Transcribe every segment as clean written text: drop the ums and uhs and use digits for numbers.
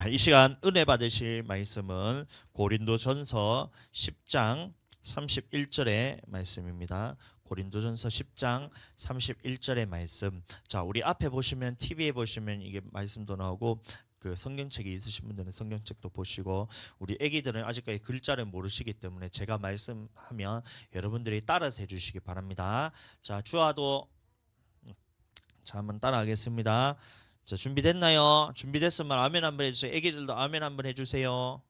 이 시간 은혜 받으실 말씀은 고린도전서 10장 31절의 말씀입니다. 고린도전서 10장 31절의 말씀. 자, 우리 앞에 보시면 TV에 보시면 이게 말씀도 나오고 그 성경책이 있으신 분들은 성경책도 보시고 우리 애기들은 아직까지 글자를 모르시기 때문에 제가 말씀하면 여러분들이 따라서 해주시기 바랍니다. 자, 주아도 자 한번 따라하겠습니다. 자, 준비됐나요? 준비됐으면 아멘 한번 해주세요. 애기들도 아멘 한번 해주세요.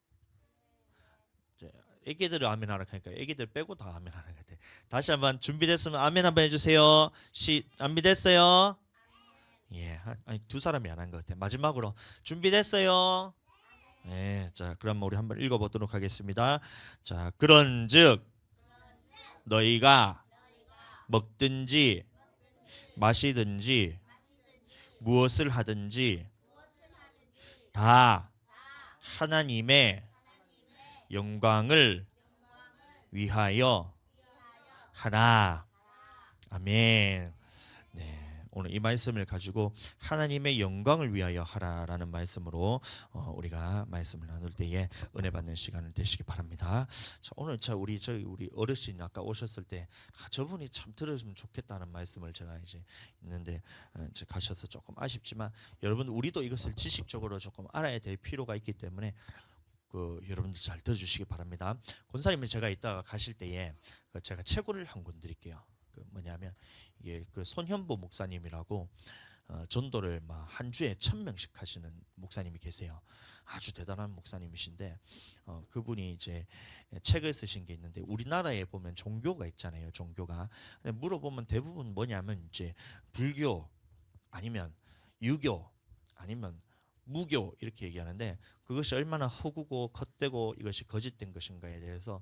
애기들을 아멘 하라 하니까 애기들 빼고 다 아멘 하는 것 같아. 다시 한번 준비됐으면 아멘 한번 해주세요. 준비됐어요? 예, 아니 두 사람이 안 한 것 같아. 마지막으로 준비됐어요? 네, 자 그럼 우리 한번 읽어보도록 하겠습니다. 자, 그런즉 너희가 먹든지 마시든지 무엇을 하든지 다 하나님의 영광을 위하여 하라. 아멘. 네, 오늘 이 말씀을 가지고 하나님의 영광을 위하여 하라라는 말씀으로 우리가 말씀을 나눌 때에 은혜 받는 시간을 되시기 바랍니다. 자, 오늘 우리 어르신 아까 오셨을 때 저분이 참 들으시면 좋겠다는 말씀을 제가 이제 있는데 이제 가셔서 조금 아쉽지만 여러분 우리도 이것을 지식적으로 조금 알아야 될 필요가 있기 때문에 여러분들 잘 들어주시기 바랍니다. 권사님은 제가 이따가 가실 때에 제가 책을 한 권 드릴게요. 뭐냐면 이게 손현보 목사님이라고 전도를 막 한 주에 1000명씩 하시는 목사님이 계세요. 아주 대단한 목사님이신데 그분이 이제 책을 쓰신 게 있는데 우리나라에 보면 종교가 있잖아요. 종교가 물어보면 대부분 뭐냐면 이제 불교 아니면 유교 아니면 무교 이렇게 얘기하는데 그것이 얼마나 허구고 헛되고 이것이 거짓된 것인가에 대해서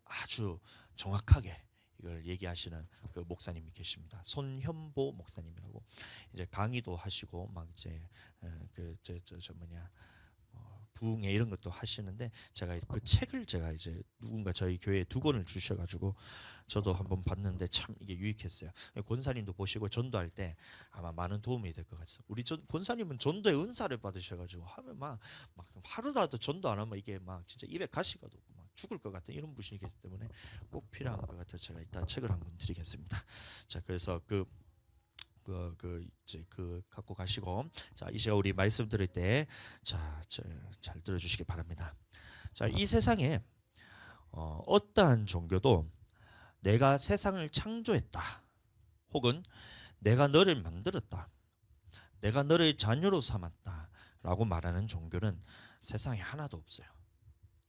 아주 정확하게 이걸 얘기하시는 그 목사님이 계십니다. 손현보 목사님이라고 이제 강의도 하시고 막 이제 부흥회 이런 것도 하시는데 제가 그 책을 제가 이제 누군가 저희 교회에 2권을 주셔가지고 저도 한번 봤는데 참 이게 유익했어요. 권사님도 보시고 전도할 때 아마 많은 도움이 될 것 같아요. 우리 권사님은 전도의 은사를 받으셔가지고 하면 막 하루라도 전도 안 하면 이게 막 진짜 입에 가시가 돋고 막 죽을 것 같은 이런 분이기 때문에 꼭 필요한 것 같아서 제가 이따 책을 한 권 드리겠습니다. 자, 그래서 이제 갖고 가시고 자, 이 시간 우리 말씀 들을 때 잘 들어주시기 바랍니다. 자, 이 세상에 어떠한 종교도 내가 세상을 창조했다 혹은 내가 너를 만들었다 내가 너를 자녀로 삼았다 라고 말하는 종교는 세상에 하나도 없어요.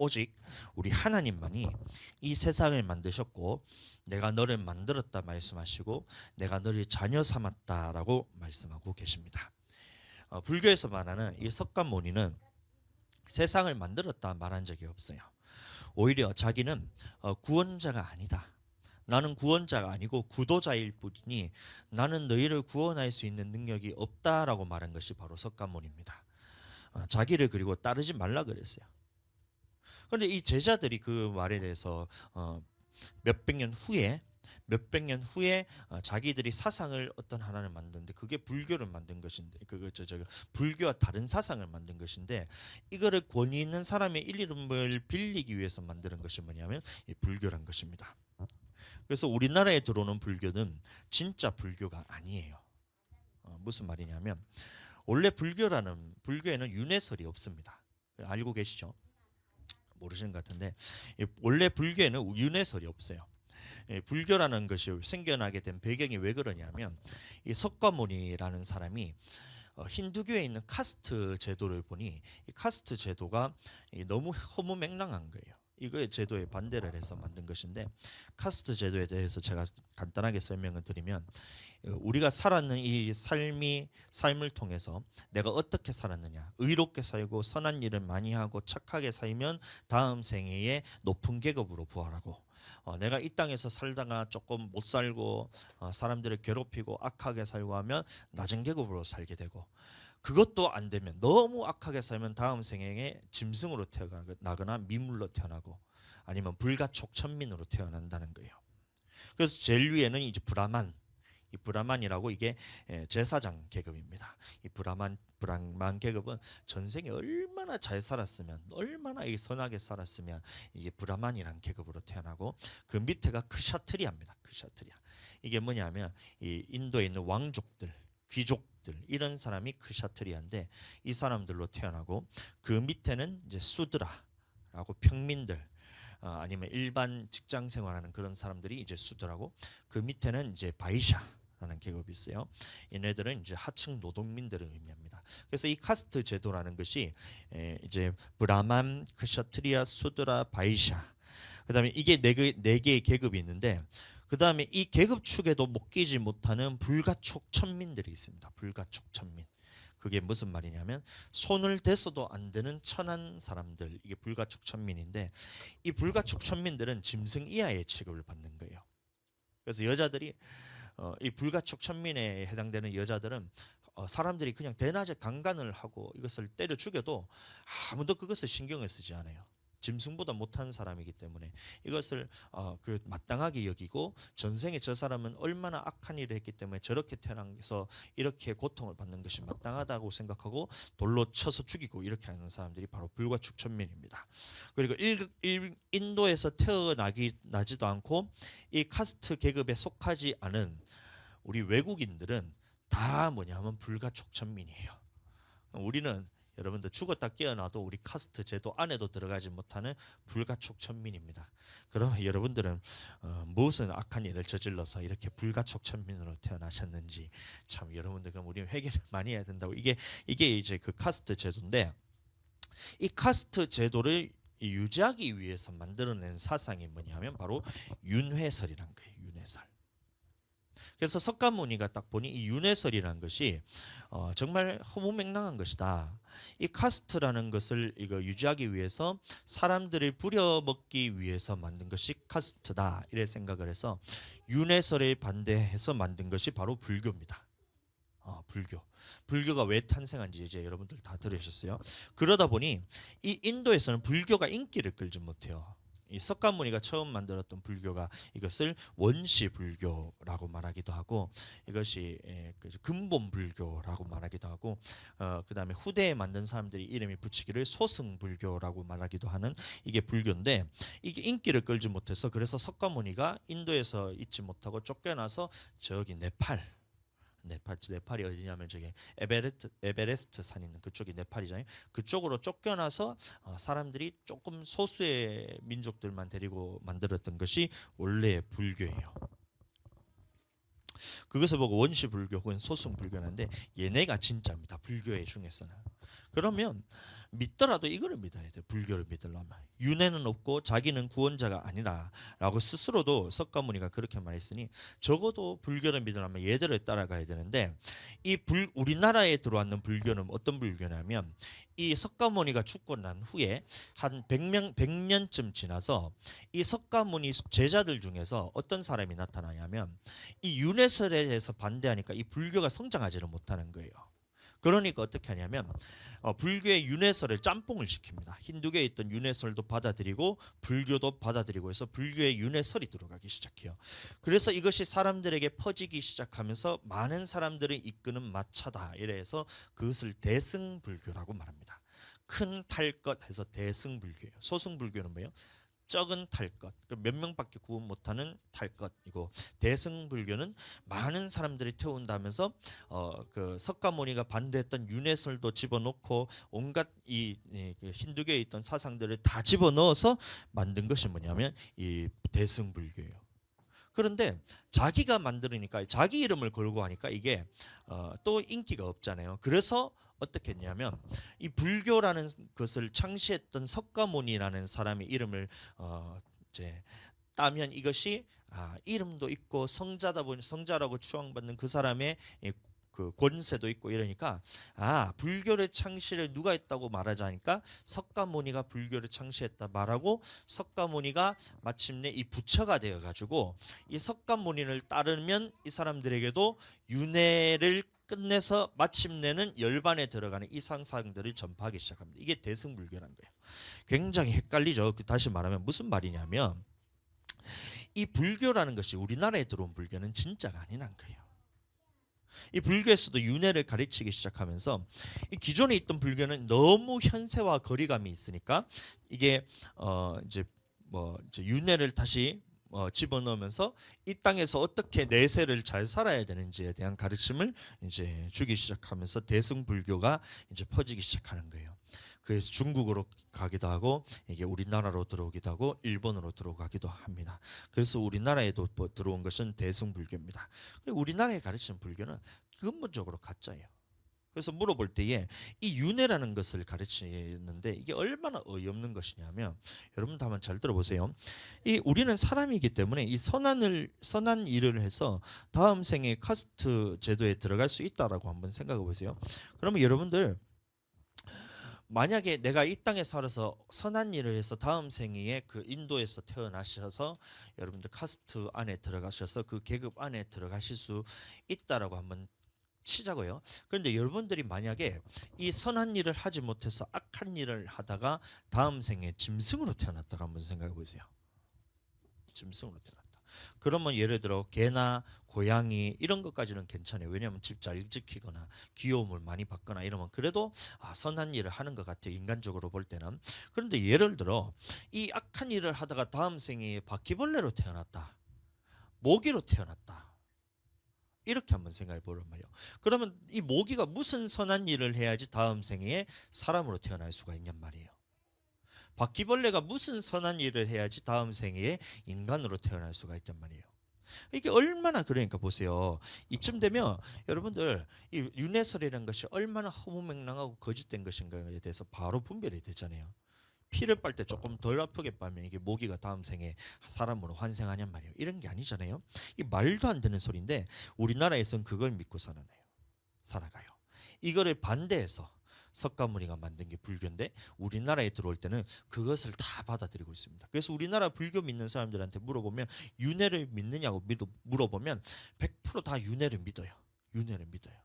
오직 우리 하나님만이 이 세상을 만드셨고 내가 너를 만들었다 말씀하시고 내가 너를 자녀 삼았다라고 말씀하고 계십니다. 불교에서 말하는 이 석가모니는 세상을 만들었다 말한 적이 없어요. 오히려 자기는 구원자가 아니다. 나는 구원자가 아니고 구도자일 뿐이니 나는 너희를 구원할 수 있는 능력이 없다라고 말한 것이 바로 석가모니입니다. 자기를 그리고 따르지 말라 그랬어요. 그런데 이 제자들이 그 말에 대해서 몇백 년 후에 자기들이 사상을 어떤 하나를 만드는데 그게 불교를 만든 것인데 불교와 다른 사상을 만든 것인데 이거를 권위 있는 사람의 이름을 빌리기 위해서 만드는 것이 뭐냐면 이 불교란 것입니다. 그래서 우리나라에 들어오는 불교는 진짜 불교가 아니에요. 무슨 말이냐면 원래 불교에는 윤회설이 없습니다. 알고 계시죠? 모르시는 것 같은데 원래 불교에는 윤회설이 없어요. 불교라는 것이 생겨나게 된 배경이 왜 그러냐면 이 석가모니라는 사람이 힌두교에 있는 카스트 제도를 보니 이 카스트 제도가 너무 허무맹랑한 거예요. 이거의 제도에 반대를 해서 만든 것인데 카스트 제도에 대해서 제가 간단하게 설명을 드리면 우리가 살았는 이 삶을 통해서 내가 어떻게 살았느냐 의롭게 살고 선한 일을 많이 하고 착하게 살면 다음 생애에 높은 계급으로 부활하고 내가 이 땅에서 살다가 조금 못 살고 사람들을 괴롭히고 악하게 살고 하면 낮은 계급으로 살게 되고 그것도 안 되면 너무 악하게 살면 다음 생애에 짐승으로 태어나거나 미물로 태어나고 아니면 불가촉 천민으로 태어난다는 거예요. 그래서 제일 위에는 이제 브라만 이 브라만이라고 이게 제사장 계급입니다. 이 브라만 계급은 전생에 얼마나 잘 살았으면, 얼마나 선하게 살았으면 이게 브라만이란 계급으로 태어나고, 그 밑에가 크샤트리아입니다. 크샤트리아. 이게 뭐냐면 이 인도에 있는 왕족들, 귀족들, 이런 사람이 크샤트리아인데, 이 사람들로 태어나고, 그 밑에는 이제 수드라라고 평민들, 아니면 일반 직장 생활하는 그런 사람들이 이제 수드라고, 그 밑에는 이제 바이샤라는 계급이 있어요. 얘네들은 이제 하층 노동민들을 의미합니다. 그래서 이 카스트 제도라는 것이 이제 브라만, 크샤트리아, 수드라, 바이샤, 그다음에 이게 네 개의 계급이 있는데, 그다음에 이 계급 축에도 못 끼지 못하는 불가촉 천민들이 있습니다. 불가촉 천민. 그게 무슨 말이냐면 손을 대서도 안 되는 천한 사람들, 이게 불가촉 천민인데, 이 불가촉 천민들은 짐승 이하의 취급을 받는 거예요. 그래서 여자들이 이 불가촉 천민에 해당되는 여자들은 사람들이 그냥 대낮에 강간을 하고 이것을 때려 죽여도 아무도 그것을 신경을 쓰지 않아요. 짐승보다 못한 사람이기 때문에 이것을 그 마땅하게 여기고, 전생에 저 사람은 얼마나 악한 일을 했기 때문에 저렇게 태어나서 이렇게 고통을 받는 것이 마땅하다고 생각하고 돌로 쳐서 죽이고 이렇게 하는 사람들이 바로 불가촉 천민입니다. 그리고 인도에서 태어나지도 않고 이 카스트 계급에 속하지 않은 우리 외국인들은 다 뭐냐면 불가촉 천민이에요. 우리는 여러분들 죽었다 깨어나도 우리 카스트 제도 안에도 들어가지 못하는 불가촉 천민입니다. 그럼 여러분들은 무슨 악한 일을 저질러서 이렇게 불가촉 천민으로 태어나셨는지, 참 여러분들 그럼 우리 회개를 많이 해야 된다고. 이게 이제 그 카스트 제도인데, 이 카스트 제도를 유지하기 위해서 만들어낸 사상이 뭐냐면 바로 윤회설이란 거예요. 윤회설. 그래서 석가모니가 딱 보니 이 윤회설이라는 것이 정말 허무맹랑한 것이다. 이 카스트라는 것을 이거 유지하기 위해서 사람들을 부려먹기 위해서 만든 것이 카스트다, 이래 생각을 해서 윤회설에 반대해서 만든 것이 바로 불교입니다. 불교가 왜 탄생한지 이제 여러분들 다 들으셨어요. 그러다 보니 이 인도에서는 불교가 인기를 끌지 못해요. 이 석가모니가 처음 만들었던 불교가 이것을 원시 불교라고 말하기도 하고, 이것이 근본 불교라고 말하기도 하고, 그다음에 후대에 만든 사람들이 이름이 붙이기를 소승 불교라고 말하기도 하는 이게 불교인데, 이게 인기를 끌지 못해서 그래서 석가모니가 인도에서 있지 못하고 쫓겨나서 저기 네팔이 어디냐면 저기 에베레스트 산 있는 그쪽이 네팔이잖아요. 그쪽으로 쫓겨나서 사람들이 조금 소수의 민족들만 데리고 만들었던 것이 원래 불교예요. 그것을 보고 원시 불교 혹은 소승 불교인데, 얘네가 진짜입니다. 불교의 중에서는. 그러면 믿더라도 이거를 믿어야 돼요. 불교를 믿으려면 윤회는 없고 자기는 구원자가 아니라라고 스스로도 석가모니가 그렇게 말했으니, 적어도 불교를 믿으려면 얘들을 따라가야 되는데, 우리나라에 들어왔는 불교는 어떤 불교냐면, 이 석가모니가 죽고 난 후에 한 100년쯤 지나서 이 석가모니 제자들 중에서 어떤 사람이 나타나냐면, 이 윤회설에 대해서 반대하니까 이 불교가 성장하지를 못하는 거예요. 그러니까 어떻게 하냐면 불교의 윤회설을 짬뽕을 시킵니다. 힌두교에 있던 윤회설도 받아들이고 불교도 받아들이고 해서 불교의 윤회설이 들어가기 시작해요. 그래서 이것이 사람들에게 퍼지기 시작하면서 많은 사람들을 이끄는 마차다, 이래서 그것을 대승불교라고 말합니다. 큰 탈 것 해서 대승불교예요. 소승불교는 뭐예요? 적은 탈 것, 몇 명밖에 구원 못하는 탈 것이고, 대승불교는 많은 사람들이 태운다면서 그 석가모니가 반대했던 윤회설도 집어넣고 온갖 그 힌두교에 있던 사상들을 다 집어넣어서 만든 것이 뭐냐면 이 대승불교예요. 그런데 자기가 만들으니까, 자기 이름을 걸고 하니까 이게 또 인기가 없잖아요. 그래서 어떻게 했냐면 이 불교라는 것을 창시했던 석가모니라는 사람의 이름을 이제 따면 이것이 이름도 있고 성자다 보니 성자라고 추앙받는 그 사람의 그 권세도 있고 이러니까, 불교를 창시를 누가 했다고 말하자니까 석가모니가 불교를 창시했다 말하고, 석가모니가 마침내 이 부처가 되어 가지고 이 석가모니를 따르면 이 사람들에게도 윤회를 끝내서 마침내는 열반에 들어가는 이 상상들을 전파하기 시작합니다. 이게 대승불교라는 거예요. 굉장히 헷갈리죠. 다시 말하면 무슨 말이냐면, 이 불교라는 것이 우리나라에 들어온 불교는 진짜가 아니란 거예요. 이 불교에서도 윤회를 가르치기 시작하면서 이 기존에 있던 불교는 너무 현세와 거리감이 있으니까 이게 이제 이제 윤회를 다시 집어넣으면서 이 땅에서 어떻게 내세를 잘 살아야 되는지에 대한 가르침을 이제 주기 시작하면서 대승불교가 이제 퍼지기 시작하는 거예요. 그래서 중국으로 가기도 하고 이게 우리나라로 들어오기도 하고 일본으로 들어가기도 합니다. 그래서 우리나라에도 들어온 것은 대승불교입니다. 우리나라에 가르치는 불교는 근본적으로 가짜예요. 그래서 물어볼 때에 이 윤회라는 것을 가르치는데 이게 얼마나 어이없는 것이냐면, 여러분도 한번 잘 들어보세요. 이 우리는 사람이기 때문에 이 선한 일을 해서 다음 생에 카스트 제도에 들어갈 수 있다라고 한번 생각해 보세요. 그러면 여러분들 만약에 내가 이 땅에 살아서 선한 일을 해서 다음 생에 그 인도에서 태어나셔서 여러분들 카스트 안에 들어가셔서 그 계급 안에 들어가실 수 있다라고 한번 치자고요. 그런데 여러분들이 만약에 이 선한 일을 하지 못해서 악한 일을 하다가 다음 생에 짐승으로 태어났다고 한번 생각해 보세요. 짐승으로 태어났다. 그러면 예를 들어 개나 고양이 이런 것까지는 괜찮아요. 왜냐하면 집 잘 지키거나 귀여움을 많이 받거나 이러면 그래도 선한 일을 하는 것 같아요. 인간적으로 볼 때는. 그런데 예를 들어 이 악한 일을 하다가 다음 생에 바퀴벌레로 태어났다. 모기로 태어났다. 이렇게 한번 생각해 보란 말이에요. 그러면 이 모기가 무슨 선한 일을 해야지 다음 생에 사람으로 태어날 수가 있냔 말이에요. 바퀴벌레가 무슨 선한 일을 해야지 다음 생에 인간으로 태어날 수가 있단 말이에요. 이게 얼마나, 그러니까 보세요. 이쯤 되면 여러분들 이 윤회설이라는 것이 얼마나 허무맹랑하고 거짓된 것인가에 대해서 바로 분별이 되잖아요. 피를 빨 때 조금 덜 아프게 빨면 이게 모기가 다음 생에 사람으로 환생하냔 말이에요. 이런 게 아니잖아요. 이 말도 안 되는 소리인데 우리나라에서는 그걸 믿고 살아가요. 이거를 반대해서 석가모니가 만든 게 불교인데 우리나라에 들어올 때는 그것을 다 받아들이고 있습니다. 그래서 우리나라 불교 믿는 사람들한테 물어보면 윤회를 믿느냐고 물어보면 100%다 윤회를 믿어요. 윤회를 믿어요.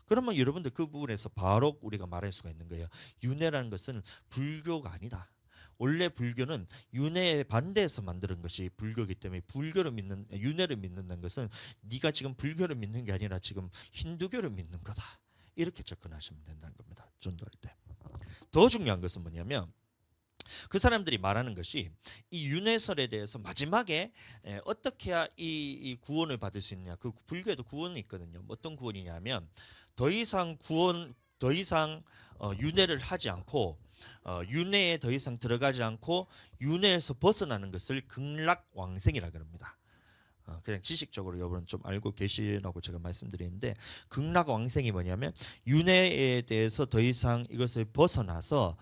그러면 여러분들 그 부분에서 바로 우리가 말할 수가 있는 거예요. 윤회라는 것은 불교가 아니다. 원래 불교는 윤회에 반대해서 만드는 것이 불교이기 때문에 윤회를 믿는다는 것은 네가 지금 불교를 믿는 게 아니라 지금 힌두교를 믿는 거다. 이렇게 접근하시면 된다는 겁니다. 전도할 때. 더 중요한 것은 뭐냐면 그 사람들이 말하는 것이 이 윤회설에 대해서 마지막에 어떻게 해야 이 구원을 받을 수 있느냐. 그 불교에도 구원이 있거든요. 어떤 구원이냐면 더 이상 윤회를 하지 않고 윤회에 더 이상 들어가지 않고 윤회에서 벗어나는 것을 극락왕생이라 그럽니다. 그냥 지식적으로 여러분 좀 알고 계시라고 제가 말씀드리는데, 극락왕생이 뭐냐면 윤회에 대해서 더 이상 이것을 벗어나서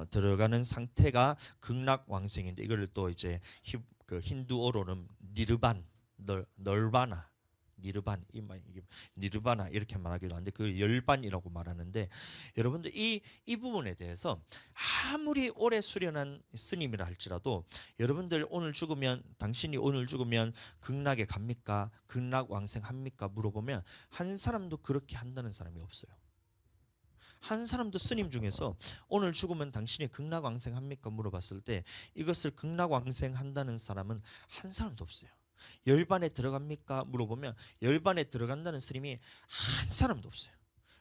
들어가는 상태가 극락왕생인데, 이거를 또 이제 그 힌두어로는 니르바나 이렇게 말하기도 하는데 그 열반이라고 말하는데, 여러분들 이 부분에 대해서 아무리 오래 수련한 스님이라 할지라도 당신이 오늘 죽으면 극락에 갑니까? 극락 왕생합니까? 물어보면 한 사람도 그렇게 한다는 사람이 없어요. 한 사람도 스님 중에서 오늘 죽으면 당신이 극락 왕생합니까? 물어봤을 때 이것을 극락 왕생한다는 사람은 한 사람도 없어요. 열반에 들어갑니까? 물어보면 열반에 들어간다는 스님이 한 사람도 없어요.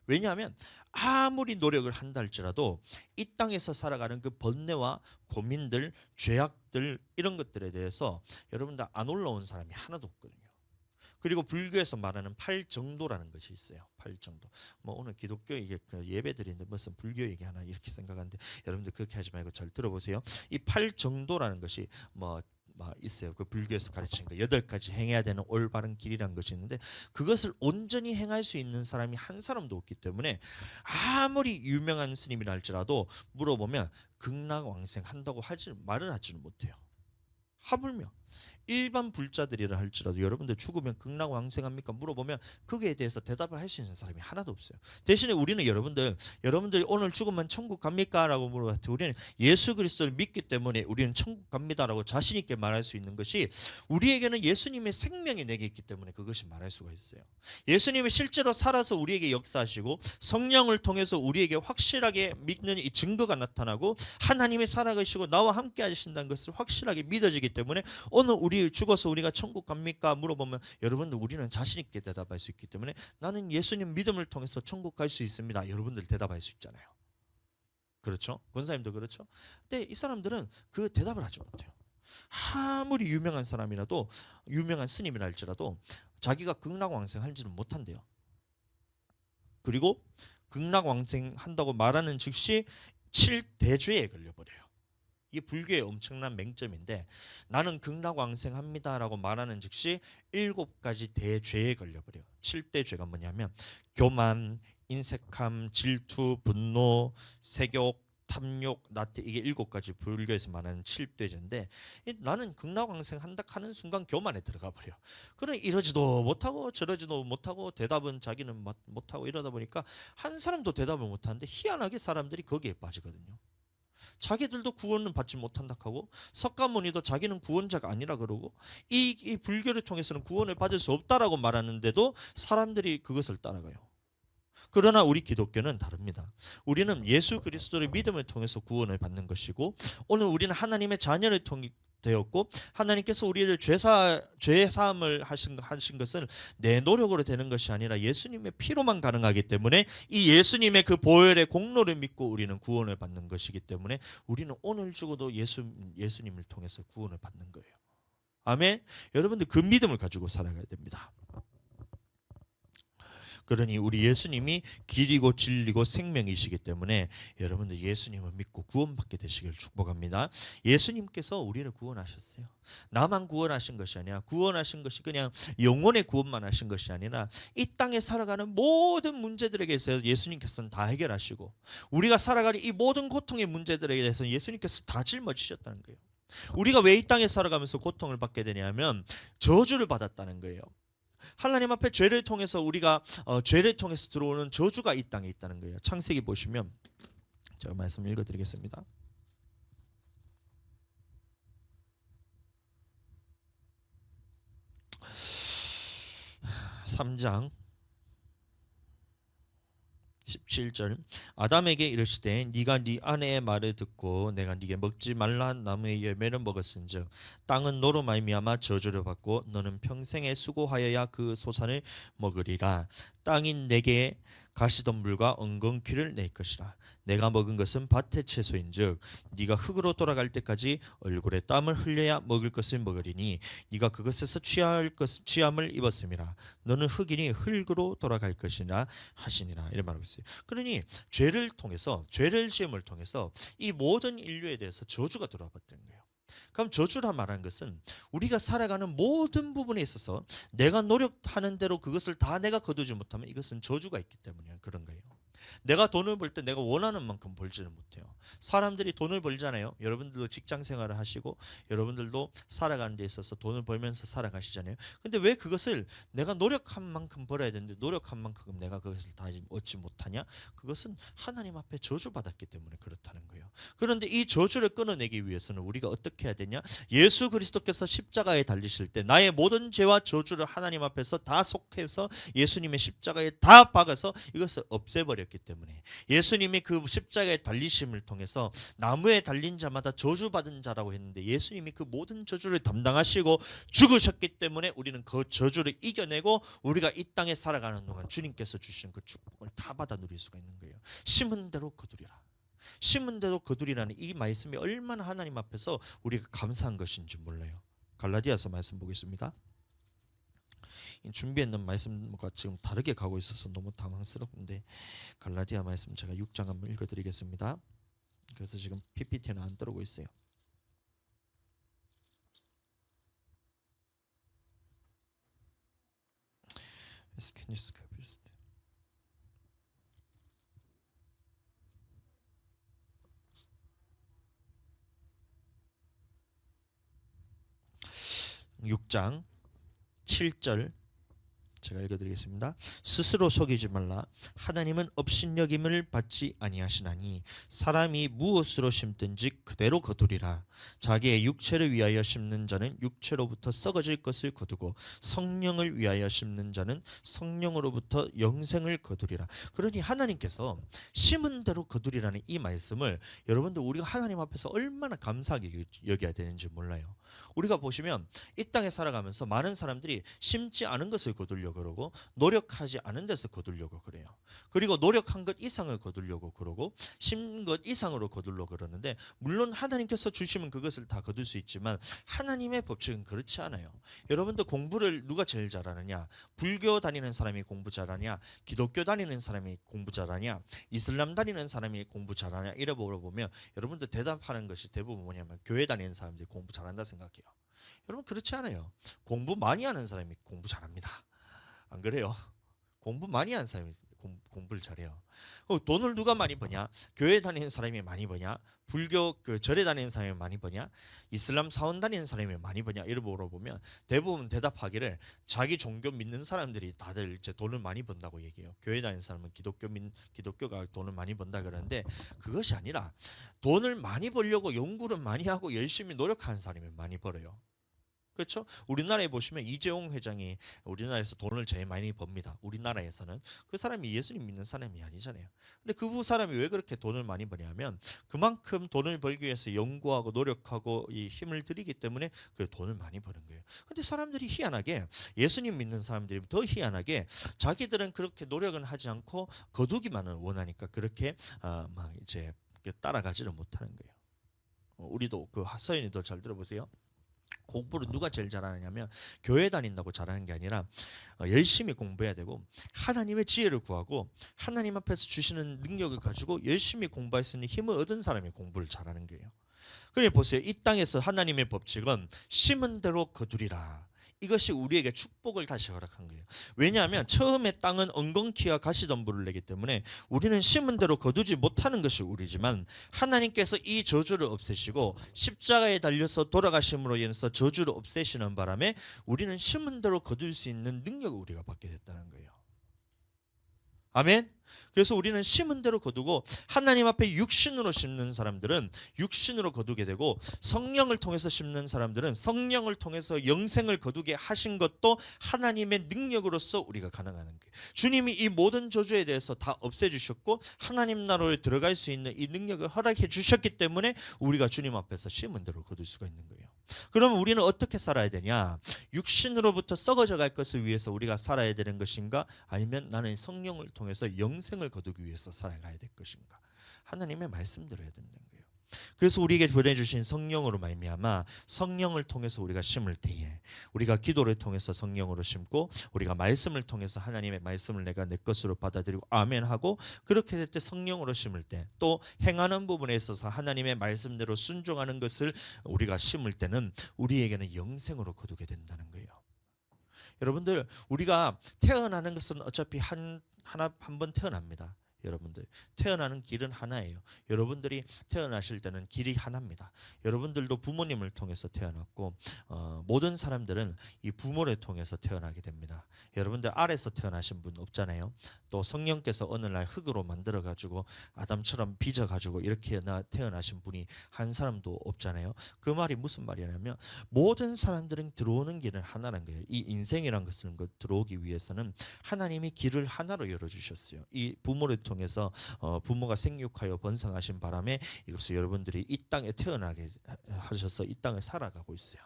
왜냐하면 아무리 노력을 한다 할지라도 이 땅에서 살아가는 그 번뇌와 고민들, 죄악들 이런 것들에 대해서 여러분들 안 올라온 사람이 하나도 없거든요. 그리고 불교에서 말하는 팔정도라는 것이 있어요. 팔정도. 오늘 기독교 이게 예배 드리는데 무슨 불교 얘기하나 이렇게 생각하는데 여러분들 그렇게 하지 말고 잘 들어보세요. 이 팔정도라는 것이 있어요. 그 불교에서 가르치는 거 8가지 행해야 되는 올바른 길이라는 것이 있는데 그것을 온전히 행할 수 있는 사람이 한 사람도 없기 때문에 아무리 유명한 스님이라 할지라도 물어보면 극락왕생 한다고 말을 하지는 못해요. 하물며 일반 불자들이라 할지라도 여러분들 죽으면 극락왕생합니까? 물어보면 거기에 대해서 대답을 할 수 있는 사람이 하나도 없어요. 대신에 우리는 여러분들 오늘 죽으면 천국 갑니까? 라고 물어봤을 때 우리는 예수 그리스도를 믿기 때문에 우리는 천국 갑니다 라고 자신 있게 말할 수 있는 것이, 우리에게는 예수님의 생명이 내게 있기 때문에 그것이 말할 수가 있어요. 예수님이 실제로 살아서 우리에게 역사하시고 성령을 통해서 우리에게 확실하게 믿는 이 증거가 나타나고 하나님의 살아계시고 나와 함께 하신다는 것을 확실하게 믿어지기 때문에 오늘 우리 죽어서 우리가 천국 갑니까? 물어보면 여러분들 우리는 자신 있게 대답할 수 있기 때문에 나는 예수님 믿음을 통해서 천국 갈 수 있습니다. 여러분들 대답할 수 있잖아요. 그렇죠? 권사님도 그렇죠? 근데 이 사람들은 그 대답을 하지 못해요. 아무리 유명한 사람이라도, 유명한 스님이라 할지라도 자기가 극락왕생할지는 못한대요. 그리고 극락왕생한다고 말하는 즉시 7대죄에 걸려버려요. 이게 불교의 엄청난 맹점인데, 나는 극락왕생합니다라고 말하는 즉시 7가지 대죄에 걸려버려요. 7대죄가 뭐냐면 교만, 인색함, 질투, 분노, 색욕, 탐욕, 나태, 이게 7가지 불교에서 말하는 7대죄인데, 나는 극락왕생한다 하는 순간 교만에 들어가 버려. 그래 이러지도 못하고 저러지도 못하고 대답은 자기는 못하고 이러다 보니까 한 사람도 대답을 못하는데 희한하게 사람들이 거기에 빠지거든요. 자기들도 구원은 받지 못한다 하고 석가모니도 자기는 구원자가 아니라 그러고 이 불교를 통해서는 구원을 받을 수 없다라고 말하는데도 사람들이 그것을 따라가요. 그러나 우리 기독교는 다릅니다. 우리는 예수 그리스도의 믿음을 통해서 구원을 받는 것이고, 오늘 우리는 하나님의 자녀를 되었고, 하나님께서 우리를 죄사함을 하신 것은 내 노력으로 되는 것이 아니라 예수님의 피로만 가능하기 때문에, 이 예수님의 그 보혈의 공로를 믿고 우리는 구원을 받는 것이기 때문에 우리는 오늘 죽어도 예수님을 통해서 구원을 받는 거예요. 아멘. 여러분들 그 믿음을 가지고 살아가야 됩니다. 그러니 우리 예수님이 길이고 진리고 생명이시기 때문에 여러분들 예수님을 믿고 구원받게 되시길 축복합니다. 예수님께서 우리를 구원하셨어요. 나만 구원하신 것이 아니라, 구원하신 것이 그냥 영혼의 구원만 하신 것이 아니라 이 땅에 살아가는 모든 문제들에 대해서 예수님께서는 다 해결하시고, 우리가 살아가는 이 모든 고통의 문제들에 대해서 예수님께서 다 짊어지셨다는 거예요. 우리가 왜 이 땅에 살아가면서 고통을 받게 되냐면 저주를 받았다는 거예요. 하나님 앞에 죄를 통해서 우리가 죄를 통해서 들어오는 저주가 이 땅에 있다는 거예요. 창세기 보시면 제가 말씀 읽어드리겠습니다. 3장 17절 아담에게 이르시되 네가 네 아내의 말을 듣고 내가 네게 먹지 말라 한 나무의 열매를 먹었은즉 땅은 너로 말미암아 저주를 받고 너는 평생에 수고하여야 그 소산을 먹으리라. 땅이 내게 가시덤불과 엉겅퀴를 낼 것이라. 내가 먹은 것은 밭의 채소인즉 네가 흙으로 돌아갈 때까지 얼굴에 땀을 흘려야 먹을 것을 먹으리니 네가 그것에서 취함을 입었음이라. 너는 흙이니 흙으로 돌아갈 것이라 하시니라. 이런 말하고 있어요. 그러니 죄를 통해서, 죄를 지음을 통해서 이 모든 인류에 대해서 저주가 들어와 버린 거예요. 그럼 저주라 말하는 것은 우리가 살아가는 모든 부분에 있어서 내가 노력하는 대로 그것을 다 내가 거두지 못하면 이것은 저주가 있기 때문에 그런 거예요. 내가 돈을 벌 때 내가 원하는 만큼 벌지는 못해요. 사람들이 돈을 벌잖아요. 여러분들도 직장 생활을 하시고 여러분들도 살아가는 데 있어서 돈을 벌면서 살아가시잖아요. 근데 왜 그것을 내가 노력한 만큼 벌어야 되는데 노력한 만큼 내가 그것을 다 얻지 못하냐? 그것은 하나님 앞에 저주받았기 때문에 그렇다는 거예요. 그런데 이 저주를 끊어내기 위해서는 우리가 어떻게 해야 되냐? 예수 그리스도께서 십자가에 달리실 때 나의 모든 죄와 저주를 하나님 앞에서 다 속해서 예수님의 십자가에 다 박아서 이것을 없애버렸기 때문에, 예수님이 그 십자가에 달리심을 통해서 나무에 달린 자마다 저주받은 자라고 했는데 예수님이 그 모든 저주를 담당하시고 죽으셨기 때문에 우리는 그 저주를 이겨내고 우리가 이 땅에 살아가는 동안 주님께서 주신 그 축복을 다 받아 누릴 수가 있는 거예요. 심은 대로 거두리라. 심은 대로 거두리라는 이 말씀이 얼마나 하나님 앞에서 우리가 감사한 것인지 몰라요. 갈라디아서 말씀 보겠습니다. 준비했는 말씀과 지금 다르게 가고 있어서 너무 당황스럽은데, 갈라디아 말씀 제가 6장 한번 읽어드리겠습니다. 그래서 지금 PPT는 안 떠오르고 있어요. (6장 7절) 제가 읽어드리겠습니다. 스스로 속이지 말라. 하나님은 업신여김을 받지 아니하시나니 사람이 무엇으로 심든지 그대로 거두리라. 자기의 육체를 위하여 심는 자는 육체로부터 썩어질 것을 거두고 성령을 위하여 심는 자는 성령으로부터 영생을 거두리라. 그러니 하나님께서 심은 대로 거두리라는 이 말씀을 여러분들 우리가 하나님 앞에서 얼마나 감사하게 여겨야 되는지 몰라요. 우리가 보시면 이 땅에 살아가면서 많은 사람들이 심지 않은 것을 거두려고 그러고 노력하지 않은 데서 거두려고 그래요. 그리고 노력한 것 이상을 거두려고 그러고 심은 것 이상으로 거두려고 그러는데, 물론 하나님께서 주시면 그것을 다 거둘 수 있지만 하나님의 법칙은 그렇지 않아요. 여러분들 공부를 누가 제일 잘하느냐? 불교 다니는 사람이 공부 잘하냐? 기독교 다니는 사람이 공부 잘하냐? 이슬람 다니는 사람이 공부 잘하냐? 이래 물어보면 여러분들 대답하는 것이 대부분 뭐냐면 교회 다니는 사람들이 공부 잘한다 생각해요. 여러분 그렇지 않아요. 공부 많이 하는 사람이 공부 잘합니다. 안 그래요? 공부 많이 하는 사람이 공부를 잘해요. 돈을 누가 많이 버냐? 교회 다니는 사람이 많이 버냐? 불교 절에 다니는 사람이 많이 버냐? 이슬람 사원 다니는 사람이 많이 버냐? 이를 물어보면 대부분 대답하기를 자기 종교 믿는 사람들이 다들 이제 돈을 많이 번다고 얘기해요. 교회 다니는 사람은 기독교가 돈을 많이 번다 그러는데, 그것이 아니라 돈을 많이 벌려고 연구를 많이 하고 열심히 노력하는 사람이 많이 벌어요. 그렇죠? 우리나라에 보시면 이재용 회장이 우리나라에서 돈을 제일 많이 법니다. 우리나라에서는. 그 사람이 예수님 믿는 사람이 아니잖아요. 근데 그 사람이 왜 그렇게 돈을 많이 버냐면 그만큼 돈을 벌기 위해서 연구하고 노력하고 이 힘을 들이기 때문에 그 돈을 많이 버는 거예요. 근데 사람들이 희한하게, 예수님 믿는 사람들이 더 희한하게 자기들은 그렇게 노력은 하지 않고 거두기만을 원하니까 그렇게 막 이제 따라가지를 못하는 거예요. 우리도 그 서연이도 잘 들어보세요. 공부를 누가 제일 잘하느냐면 교회 다닌다고 잘하는 게 아니라 열심히 공부해야 되고 하나님의 지혜를 구하고 하나님 앞에서 주시는 능력을 가지고 열심히 공부할 수 있는 힘을 얻은 사람이 공부를 잘하는 거예요. 그러니 보세요. 이 땅에서 하나님의 법칙은 심은 대로 거두리라. 이것이 우리에게 축복을 다시 허락한 거예요. 왜냐하면 처음에 땅은 엉겅퀴와 가시덤불을 내기 때문에 우리는 심은 대로 거두지 못하는 것이 우리지만, 하나님께서 이 저주를 없애시고 십자가에 달려서 돌아가심으로 인해서 저주를 없애시는 바람에 우리는 심은 대로 거둘 수 있는 능력을 우리가 받게 됐다는 거예요. 아멘. 그래서 우리는 심은 대로 거두고, 하나님 앞에 육신으로 심는 사람들은 육신으로 거두게 되고, 성령을 통해서 심는 사람들은 성령을 통해서 영생을 거두게 하신 것도 하나님의 능력으로서 우리가 가능한 거예요. 주님이 이 모든 저주에 대해서 다 없애주셨고 하나님 나라에 들어갈 수 있는 이 능력을 허락해 주셨기 때문에 우리가 주님 앞에서 심은 대로 거둘 수가 있는 거예요. 그러면 우리는 어떻게 살아야 되냐? 육신으로부터 썩어져 갈 것을 위해서 우리가 살아야 되는 것인가? 아니면 나는 성령을 통해서 영생을 거두기 위해서 살아가야 될 것인가? 하나님의 말씀대로 해야 된다는 거예요. 그래서 우리에게 보내주신 성령으로 말미암아 성령을 통해서 우리가 심을 때에, 우리가 기도를 통해서 성령으로 심고 우리가 말씀을 통해서 하나님의 말씀을 내가 내 것으로 받아들이고 아멘하고, 그렇게 될 때 성령으로 심을 때, 또 행하는 부분에 있어서 하나님의 말씀대로 순종하는 것을 우리가 심을 때는 우리에게는 영생으로 거두게 된다는 거예요. 여러분들, 우리가 태어나는 것은 어차피 한 번 태어납니다. 여러분들 태어나는 길은 하나예요. 여러분들이 태어나실 때는 길이 하나입니다. 여러분들도 부모님을 통해서 태어났고 모든 사람들은 이 부모를 통해서 태어나게 됩니다. 여러분들 아래서 태어나신 분 없잖아요. 또 성령께서 어느 날 흙으로 만들어 가지고 아담처럼 빚어 가지고 이렇게 태어나신 분이 한 사람도 없잖아요. 그 말이 무슨 말이냐면 모든 사람들은 들어오는 길은 하나라는 거예요. 이 인생이란 것을 들어오기 위해서는 하나님이 길을 하나로 열어주셨어요. 이 부모를 통해서 부모가 생육하여 번성하신 바람에 이것을 여러분들이 이 땅에 태어나게 하셔서 이 땅을 살아가고 있어요.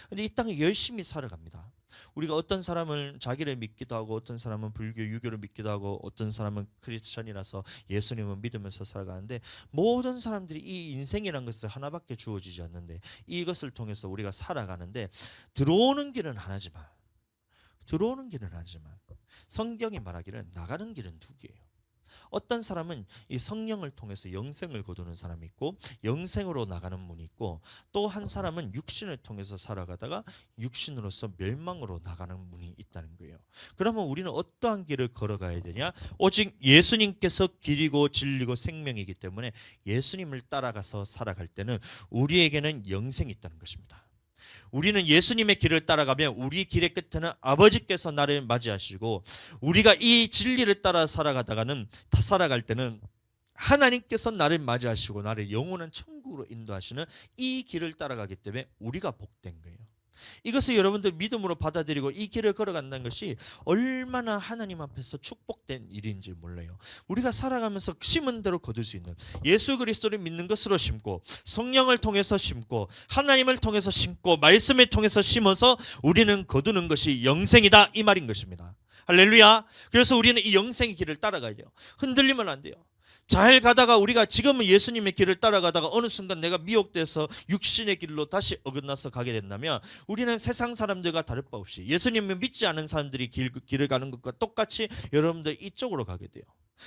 근데 이 땅에 열심히 살아갑니다. 우리가 어떤 사람은 자기를 믿기도 하고, 어떤 사람은 불교, 유교를 믿기도 하고, 어떤 사람은 크리스천이라서 예수님을 믿으면서 살아가는데, 모든 사람들이 이 인생이라는 것을 하나밖에 주어지지 않는데 이것을 통해서 우리가 살아가는데, 들어오는 길은 하나지만 성경이 말하기를 나가는 길은 두 개예요. 어떤 사람은 이 성령을 통해서 영생을 거두는 사람이 있고 영생으로 나가는 분이 있고, 또 한 사람은 육신을 통해서 살아가다가 육신으로서 멸망으로 나가는 분이 있다는 거예요. 그러면 우리는 어떠한 길을 걸어가야 되냐? 오직 예수님께서 길이고 진리고 생명이기 때문에 예수님을 따라가서 살아갈 때는 우리에게는 영생이 있다는 것입니다. 우리는 예수님의 길을 따라가면 우리 길의 끝에는 아버지께서 나를 맞이하시고, 우리가 이 진리를 따라 살아갈 때는 하나님께서 나를 맞이하시고 나를 영원한 천국으로 인도하시는 이 길을 따라가기 때문에 우리가 복된 거예요. 이것을 여러분들 믿음으로 받아들이고 이 길을 걸어간다는 것이 얼마나 하나님 앞에서 축복된 일인지 몰라요. 우리가 살아가면서 심은 대로 거둘 수 있는, 예수 그리스도를 믿는 것으로 심고 성령을 통해서 심고 하나님을 통해서 심고 말씀을 통해서 심어서 우리는 거두는 것이 영생이다, 이 말인 것입니다. 할렐루야. 그래서 우리는 이 영생의 길을 따라가야 돼요. 흔들리면 안 돼요. 잘 가다가 우리가 지금은 예수님의 길을 따라가다가 어느 순간 내가 미혹돼서 육신의 길로 다시 어긋나서 가게 된다면 우리는 세상 사람들과 다를 바 없이 예수님을 믿지 않은 사람들이 길을 가는 것과 똑같이 여러분들 이쪽으로 가게 돼요.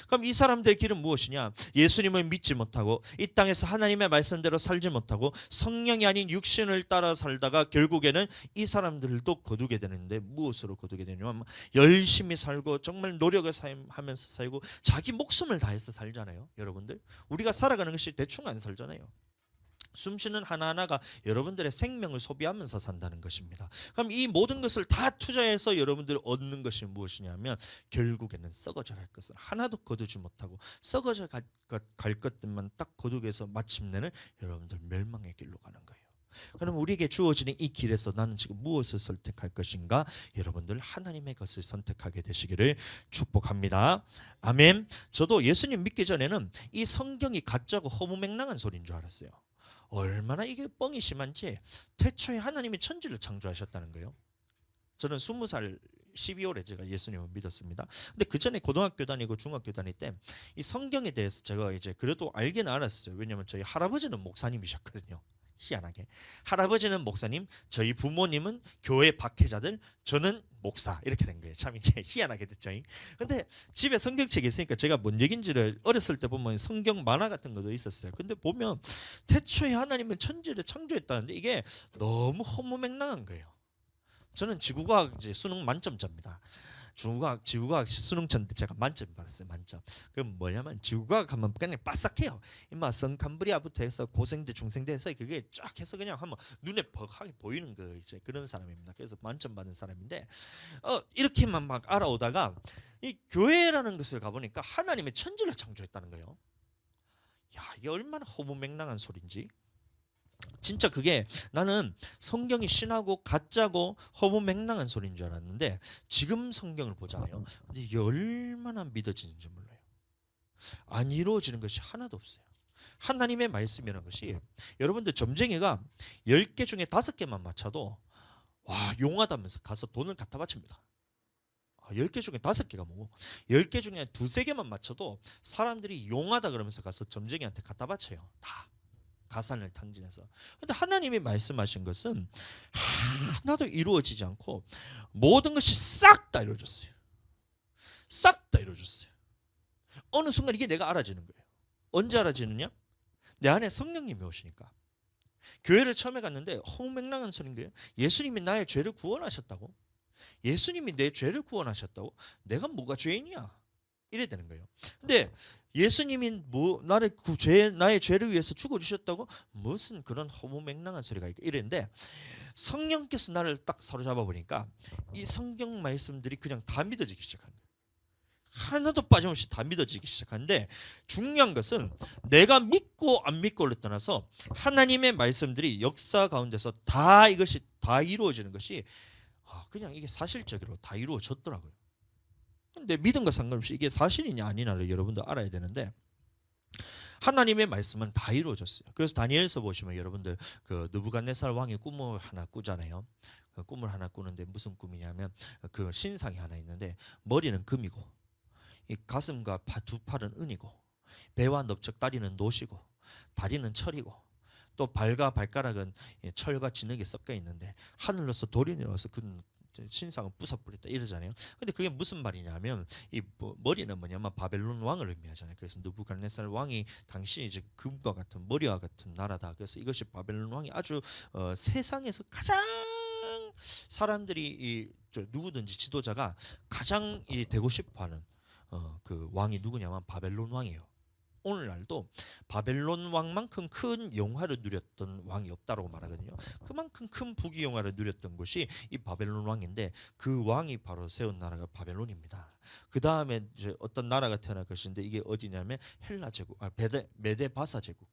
그럼 이 사람들의 길은 무엇이냐? 예수님을 믿지 못하고 이 땅에서 하나님의 말씀대로 살지 못하고 성령이 아닌 육신을 따라 살다가 결국에는 이 사람들도 거두게 되는데, 무엇으로 거두게 되냐면 열심히 살고 정말 노력을 하면서 살고 자기 목숨을 다해서 살잖아요. 여러분들, 우리가 살아가는 것이 대충 안 살잖아요. 숨쉬는 하나하나가 여러분들의 생명을 소비하면서 산다는 것입니다. 그럼 이 모든 것을 다 투자해서 여러분들이 얻는 것이 무엇이냐면 결국에는 썩어져 갈 것을 하나도 거두지 못하고 썩어져 갈 것들만 딱 거두게 해서 마침내는 여러분들 멸망의 길로 가는 거예요. 그럼 우리에게 주어지는 이 길에서 나는 지금 무엇을 선택할 것인가? 여러분들 하나님의 것을 선택하게 되시기를 축복합니다. 아멘. 저도 예수님 믿기 전에는 이 성경이 가짜고 허무맹랑한 소리인 줄 알았어요. 얼마나 이게 뻥이 심한지, 태초에 하나님이 천지를 창조하셨다는 거예요. 저는 20살 12월에 제가 예수님을 믿었습니다. 근데 그 전에 고등학교 다니고 중학교 다닐 때 이 성경에 대해서 제가 이제 그래도 알긴 알았어요. 왜냐면 저희 할아버지는 목사님이셨거든요. 희한하게 할아버지는 목사님, 저희 부모님은 교회 박해자들, 저는 목사, 이렇게 된 거예요. 참 이제 희한하게 됐죠. 근데 집에 성경책이 있으니까 제가 뭔 얘기인지를 어렸을 때 보면 성경 만화 같은 것도 있었어요. 근데 보면 태초에 하나님은 천지를 창조했다는데 이게 너무 허무맹랑한 거예요. 저는 지구과학 이제 수능 만점자입니다. 지구과학 수능 전 제가 만점 받았어요. 만점. 그럼 뭐냐면 지구과학 하면 그냥 바싹해요. 임마 성캄브리아부터 해서 고생대 중생대에서 그게 쫙 해서 그냥 하면 눈에 벅하게 보이는 거 이제 그런 사람입니다. 그래서 만점 받은 사람인데 이렇게만 막 알아오다가 이 교회라는 것을 가보니까 하나님의 천지를 창조했다는 거예요. 야, 이게 얼마나 허무맹랑한 소린지. 진짜 그게 나는 성경이 신하고 가짜고 허무맹랑한 소리인 줄 알았는데 지금 성경을 보잖아요. 근데 이게 얼마나 믿어지는지 몰라요. 안 이루어지는 것이 하나도 없어요. 하나님의 말씀이라는 것이 여러분들 점쟁이가 10개 중에 5개만 맞춰도 와 용하다면서 가서 돈을 갖다 바칩니다. 10개 중에 5개가 뭐고 10개 중에 2-3개만 맞춰도 사람들이 용하다 그러면서 가서 점쟁이한테 갖다 바쳐요. 다. 가산을 탕진해서. 근데 하나님이 말씀하신 것은 하나도 이루어지지 않고 모든 것이 싹 다 이루어졌어요. 싹 다 이루어졌어요. 어느 순간 이게 내가 알아지는 거예요. 언제 알아지느냐? 내 안에 성령님이 오시니까. 교회를 처음에 갔는데 허무맹랑한 소리인 거예요. 예수님이 나의 죄를 구원하셨다고? 예수님이 내 죄를 구원하셨다고? 내가 뭐가 죄인이야? 이래 되는 거예요. 근데 예수님이 나의 죄를 위해서 죽어 주셨다고? 무슨 그런 허무맹랑한 소리가 있고 이랬는데 성령께서 나를 딱 사로잡아 보니까 이 성경 말씀들이 그냥 다 믿어지기 시작하는 거예요. 하나도 빠짐없이 다 믿어지기 시작하는데 중요한 것은 내가 믿고 안 믿고를 떠나서 하나님의 말씀들이 역사 가운데서 다 이것이 다 이루어지는 것이 그냥 이게 사실적으로 다 이루어졌더라고요. 근데 믿음과 상관없이 이게 사실이냐 아니냐를 여러분도 알아야 되는데 하나님의 말씀은 다 이루어졌어요. 그래서 다니엘서 보시면 여러분들 그 느부갓네살 왕이 꿈을 하나 꾸잖아요. 그 꿈을 하나 꾸는데 무슨 꿈이냐면 그 신상이 하나 있는데 머리는 금이고 이 가슴과 두 팔은 은이고 배와 넓적 다리는 노시고 다리는 철이고 또 발과 발가락은 철과 진흙이 섞여 있는데 하늘로서 돌이 내려와서 그 신상은 부숴버렸다 이러잖아요. 근데 그게 무슨 말이냐면 이 머리는 뭐냐면 바벨론 왕을 의미하잖아요. 그래서 느부갓네살 왕이 당시 이제 금과 같은 머리와 같은 나라다. 그래서 이것이 바벨론 왕이 아주 세상에서 가장 사람들이 누구든지 지도자가 가장 되고 싶어하는 그 왕이 누구냐면 바벨론 왕이에요. 오늘날도 바벨론 왕만큼 큰 영화를 누렸던 왕이 없다고 말하거든요. 그만큼 큰 부귀영화를 누렸던 곳이 이 바벨론 왕인데 그 왕이 바로 세운 나라가 바벨론입니다. 그 다음에 이제 어떤 나라가 태어날 것인데 이게 어디냐면 헬라 제국, 메데 바사 제국,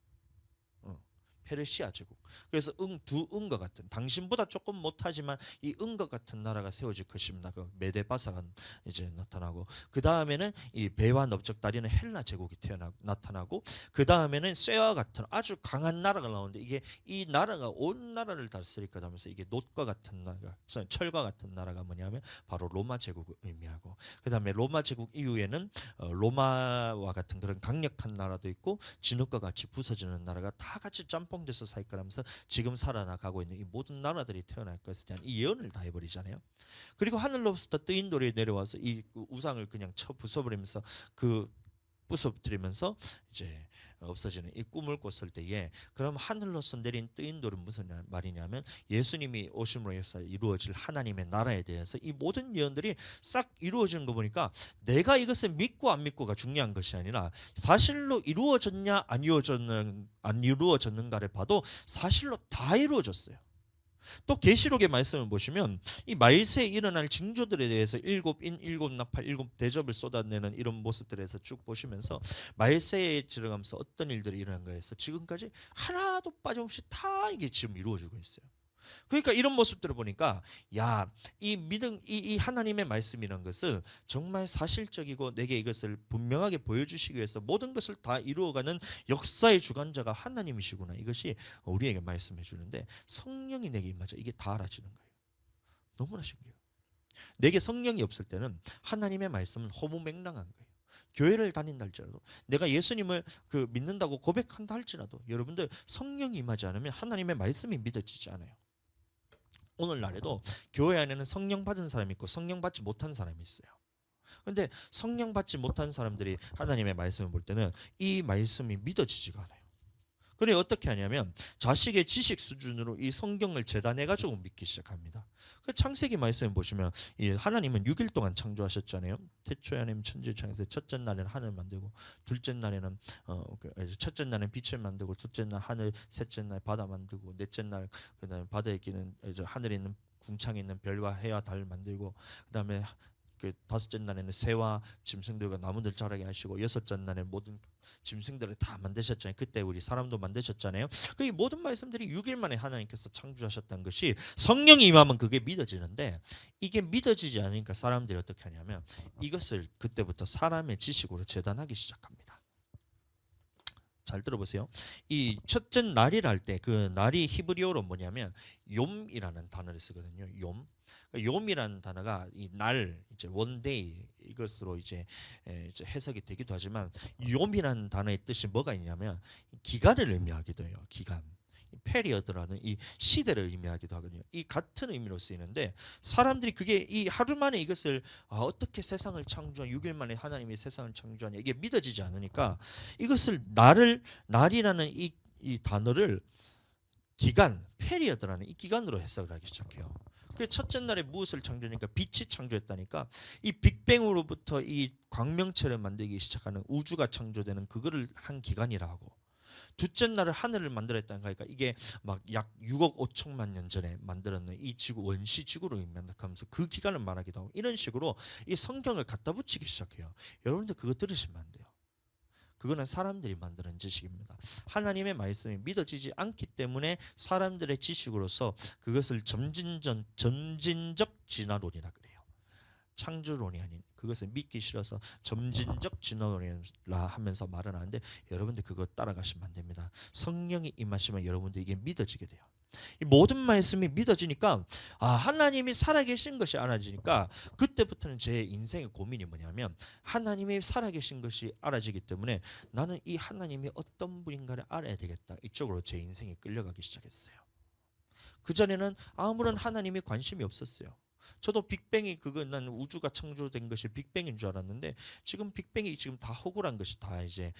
페르시아 제국. 그래서 두 응과 같은 당신보다 조금 못하지만 이 응과 같은 나라가 세워질 것입니다. 그 메데바사가 이제 나타나고 그 다음에는 이 배와 넓적다리는 헬라 제국이 나타나고 그 다음에는 쇠와 같은 아주 강한 나라가 나오는데 이게 이 나라가 온 나라를 다스릴 거라면서 이게 놋과 같은 나라, 철과 같은 나라가 뭐냐면 바로 로마 제국을 의미하고 그 다음에 로마 제국 이후에는 로마와 같은 그런 강력한 나라도 있고 진흙과 같이 부서지는 나라가 다 같이 짬뽕돼서 살 거라면서 지금 살아나가고 있는 이 모든 나라들이 태어날 것에 대한 이 예언을 다 해버리잖아요. 그리고 하늘로부터 뜨인 돌이 내려와서 이 우상을 그냥 쳐 부숴버리면서 그 부숴뜨리면서 이제 없어지는 이 꿈을 꿨을 때에 그럼 하늘로서 내린 뜨인 돌은 무슨 말이냐면 예수님이 오심으로 해서 이루어질 하나님의 나라에 대해서 이 모든 예언들이 싹 이루어지는 거 보니까 내가 이것을 믿고 안 믿고가 중요한 것이 아니라 사실로 이루어졌냐 안 이루어졌는가를 봐도 사실로 다 이루어졌어요. 또 계시록의 말씀을 보시면 이 말세에 일어날 징조들에 대해서 일곱 인, 일곱 나팔, 일곱 대접을 쏟아내는 이런 모습들에서 쭉 보시면서 말세에 들어가면서 어떤 일들이 일어난 거에서 지금까지 하나도 빠짐없이 다 이게 지금 이루어지고 있어요. 그러니까 이런 모습들을 보니까 야, 이 믿음, 이 하나님의 말씀이란 것은 정말 사실적이고 내게 이것을 분명하게 보여주시기 위해서 모든 것을 다 이루어가는 역사의 주관자가 하나님이시구나. 이것이 우리에게 말씀해 주는데 성령이 내게 임하자 이게 다 알아지는 거예요. 너무나 신기해요. 내게 성령이 없을 때는 하나님의 말씀은 허무맹랑한 거예요. 교회를 다닌다 할지라도 내가 예수님을 믿는다고 고백한다 할지라도 여러분들 성령이 임하지 않으면 하나님의 말씀이 믿어지지 않아요. 오늘날에도 교회 안에는 성령 받은 사람이 있고 성령 받지 못한 사람이 있어요. 그런데 성령 받지 못한 사람들이 하나님의 말씀을 볼 때는 이 말씀이 믿어지지가 않아요. 그래 어떻게 하냐면 자식의 지식 수준으로 이 성경을 재단해가지고 믿기 시작합니다. 그 창세기 말씀 보시면 이 하나님은 6일 동안 창조하셨잖아요. 태초에 하나님 천지를 창조해서 첫째 날에는 하늘 만들고 둘째 날에는 첫째 날에는 빛을 만들고 둘째 날 하늘, 셋째 날 바다 만들고 넷째 날 그다음에 바다에 끼는 하늘에 있는 궁창에 있는 별과 해와 달을 만들고 그다음에 다섯째 날에는 새와 짐승들과 나무들 자라게 하시고 여섯째 날에 모든 짐승들을 다 만드셨잖아요. 그때 우리 사람도 만드셨잖아요. 그 모든 말씀들이 6일 만에 하나님께서 창조하셨다는 것이 성령이 임하면 그게 믿어지는데 이게 믿어지지 않으니까 사람들이 어떻게 하냐면 이것을 그때부터 사람의 지식으로 재단하기 시작합니다. 잘 들어보세요. 이 첫째 날이라 할 때 그 날이 히브리어로 뭐냐면 욤이라는 단어를 쓰거든요. 욤. 욤이라는 단어가 이 날 이제 원데이 이것으로 이제 해석이 되기도 하지만 욤이라는 단어의 뜻이 뭐가 있냐면 기간을 의미하기도 해요. 기간. 페리어드라는 이 시대를 의미하기도 하거든요. 이 같은 의미로 쓰이는데 사람들이 그게 이 하루 만에 이것을 어떻게 세상을 창조한 6일 만에 하나님이 세상을 창조하냐 이게 믿어지지 않으니까 이것을 날이라는 이 단어를 기간, 페리어드라는 이 기간으로 해석을 하기 시작해요. 그 첫째 날에 무엇을 창조하니까 빛이 창조했다니까 이 빅뱅으로부터 이 광명체를 만들기 시작하는 우주가 창조되는 그거를 한 기간이라고. 둘째 날을 하늘을 만들었다는 거니까 이게 막 약 6억 5천만 년 전에 만들었는 이 지구 원시 지구로 의미하면서 그 기간을 말하기도 하고 이런 식으로 이 성경을 갖다 붙이기 시작해요. 여러분들 그거 들으시면 안 돼요. 그거는 사람들이 만드는 지식입니다. 하나님의 말씀이 믿어지지 않기 때문에 사람들의 지식으로서 그것을 점진적 진화론이라 그래요. 창조론이 아닌 그것을 믿기 싫어서 점진적 진화론이라 하면서 말은 하는데 여러분들 그거 따라가시면 안 됩니다. 성령이 임하시면 여러분들 이게 믿어지게 돼요. 이 모든 말씀이 믿어지니까 하나님이 살아계신 것이 알아지니까 그때부터는 제 인생의 고민이 뭐냐면 하나님이 살아계신 것이 알아지기 때문에 나는 이 하나님이 어떤 분인가를 알아야 되겠다. 이쪽으로 제 인생이 끌려가기 시작했어요. 그전에는 아무런 하나님이 관심이 없었어요. 저도 빅뱅이 난 우주가 창조된 것이 빅뱅인 줄 알았는데 지금 빅뱅이 지금 다 허구란 것이 다 이제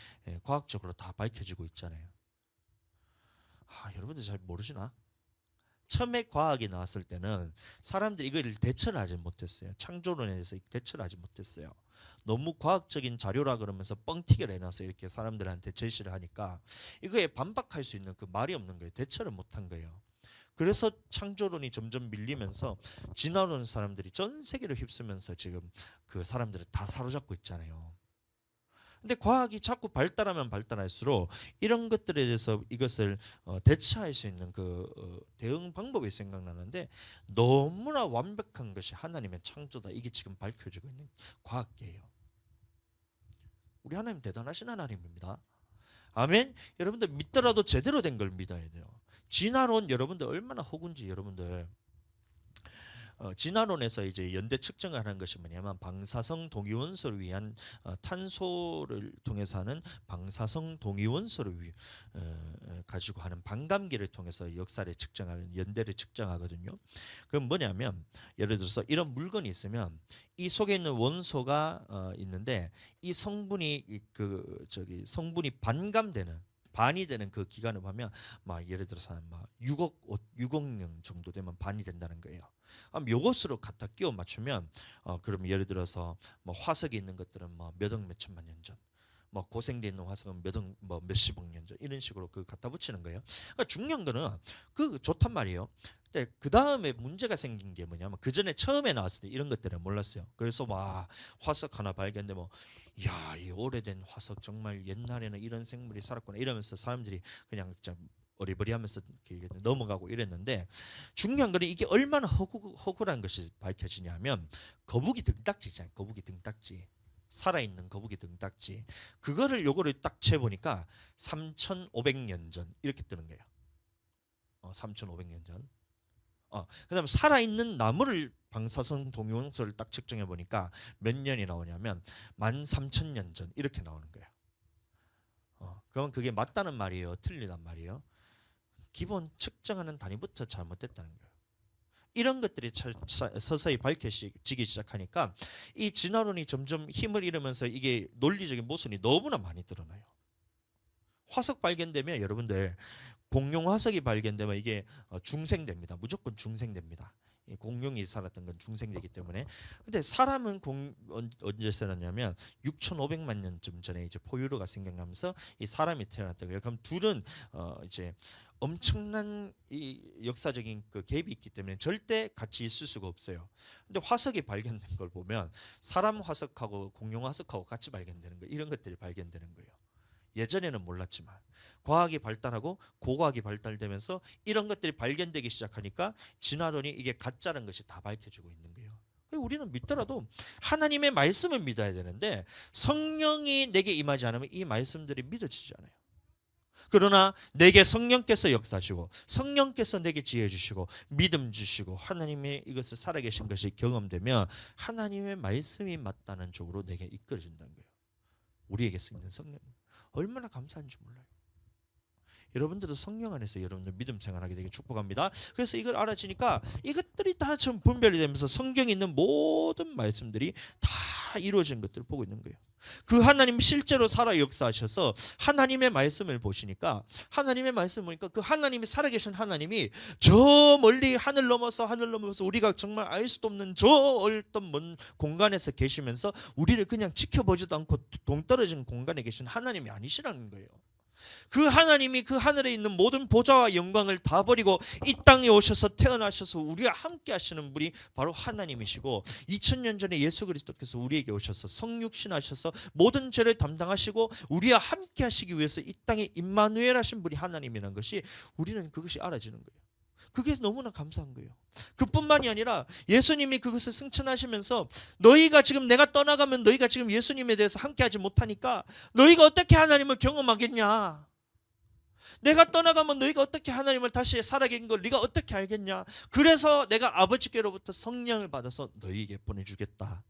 과학적으로 다 밝혀지고 있잖아요. 여러분들 잘 모르시나? 처음에 과학이 나왔을 때는 사람들이 이걸 대처를 하지 못했어요. 창조론에 대해서 대처를 하지 못했어요. 너무 과학적인 자료라 그러면서 뻥튀기를 해놔서 이렇게 사람들한테 제시를 하니까 이거에 반박할 수 있는 그 말이 없는 거예요. 대처를 못한 거예요. 그래서 창조론이 점점 밀리면서 진화론 사람들이 전 세계를 휩쓰면서 지금 그 사람들을 다 사로잡고 있잖아요. 근데 과학이 자꾸 발달하면 발달할수록 이런 것들에 대해서 이것을 대처할 수 있는 대응 방법이 생각나는데, 너무나 완벽한 것이 하나님의 창조다, 이게 지금 밝혀지고 있는 과학계예요. 우리 하나님 대단하신 하나님입니다. 아멘. 여러분들 믿더라도 제대로 된 걸 믿어야 돼요. 진화론 여러분들 얼마나 허군지. 여러분들 진화론에서 이제 연대 측정을 하는 것이 뭐냐면, 방사성 동위원소를 위한 탄소를 통해서 하는 방사성 동위원소를 가지고 하는 반감기를 통해서 역사를 측정하는, 연대를 측정하거든요. 그럼 뭐냐면, 예를 들어서 이런 물건이 있으면 이 속에 있는 원소가 있는데, 이 성분이 성분이 반감되는, 반이 되는 그 기간을 보면 막 예를 들어서 막 6억 년 정도 되면 반이 된다는 거예요. 요것으로 갖다 끼워 맞추면 그럼 예를 들어서 뭐 화석이 있는 것들은 뭐 몇 억 몇 천만 년 전, 뭐 고생돼 있는 화석은 뭐 몇십억 년 전, 이런 식으로 갖다 붙이는 거예요. 그러니까 중요한 거는 좋단 말이에요. 근데 그 다음에 문제가 생긴 게 뭐냐면, 그 전에 처음에 나왔을 때 이런 것들을 몰랐어요. 그래서 와, 화석 하나 발견돼 뭐, 야, 이 오래된 화석, 정말 옛날에는 이런 생물이 살았구나 이러면서 사람들이 그냥 좀 어리버리하면서 넘어가고 이랬는데, 중요한 거는 이게 얼마나 허구란 것이 밝혀지냐면, 거북이 등딱지잖아요. 거북이 등딱지, 살아있는 거북이 등딱지, 요거를 딱 재보니까 3,500년 전 이렇게 뜨는 거예요. 3,500년 전. 그다음에 살아있는 나무를, 방사성 동위원소를 딱 측정해 보니까 몇 년이 나오냐면 13,000년 전 이렇게 나오는 거예요. 그러면 그게 맞다는 말이에요, 틀리단 말이에요? 기본 측정하는 단위부터 잘못됐다는 거예요. 이런 것들이 서서히 밝혀지기 시작하니까 이 진화론이 점점 힘을 잃으면서 이게 논리적인 모순이 너무나 많이 드러나요. 화석 발견되면 여러분들, 공룡 화석이 발견되면 이게 중생됩니다. 무조건 중생됩니다. 공룡이 살았던 건 중생되기 때문에. 근데 사람은 언제 살았냐면 6,500만 년쯤 전에 이제 포유류가 생겨나면서 이 사람이 태어났다고요. 그럼 둘은 이제 엄청난 이 역사적인 그 갭이 있기 때문에 절대 같이 있을 수가 없어요. 근데 화석이 발견된 걸 보면 사람 화석하고 공룡 화석하고 같이 발견되는 거예요. 이런 것들이 발견되는 거예요. 예전에는 몰랐지만 과학이 발달하고 고고학이 발달되면서 이런 것들이 발견되기 시작하니까 진화론이 이게 가짜라는 것이 다 밝혀지고 있는 거예요. 우리는 믿더라도 하나님의 말씀을 믿어야 되는데, 성령이 내게 임하지 않으면 이 말씀들이 믿어지지 않아요. 그러나 내게 성령께서 역사하시고, 성령께서 내게 지혜 주시고 믿음 주시고 하나님의 이것을 살아계신 것이 경험되면 하나님의 말씀이 맞다는 쪽으로 내게 이끌어진다는 거예요. 우리에게 쓰는 성령, 얼마나 감사한지 몰라요. 여러분들도 성령 안에서 여러분들 믿음 생활하게 되게 축복합니다. 그래서 이걸 알아지니까 이것들이 다 좀 분별이 되면서 성경에 있는 모든 말씀들이 다 이루어진 것들을 보고 있는 거예요. 그 하나님 실제로 살아 역사하셔서 하나님의 말씀을 보시니까, 하나님의 말씀 보니까 그 하나님이, 살아계신 하나님이 저 멀리 하늘 넘어서 우리가 정말 알 수도 없는 저 어떤 먼 공간에서 계시면서 우리를 그냥 지켜보지도 않고 동떨어진 공간에 계신 하나님이 아니시라는 거예요. 그 하나님이 그 하늘에 있는 모든 보좌와 영광을 다 버리고 이 땅에 오셔서 태어나셔서 우리와 함께 하시는 분이 바로 하나님이시고, 2000년 전에 예수 그리스도께서 우리에게 오셔서 성육신하셔서 모든 죄를 담당하시고 우리와 함께 하시기 위해서 이 땅에 임마누엘 하신 분이 하나님이라는 것이, 우리는 그것이 알아지는 거예요. 그게 너무나 감사한 거예요. 그뿐만이 아니라 예수님이 그것을 승천하시면서, 너희가 지금, 내가 떠나가면 너희가 지금 예수님에 대해서 함께하지 못하니까 너희가 어떻게 하나님을 경험하겠냐? 내가 떠나가면 너희가 어떻게 하나님을 다시 살아계신 걸 네가 어떻게 알겠냐? 그래서 내가 아버지께로부터 성령을 받아서 너희에게 보내주겠다.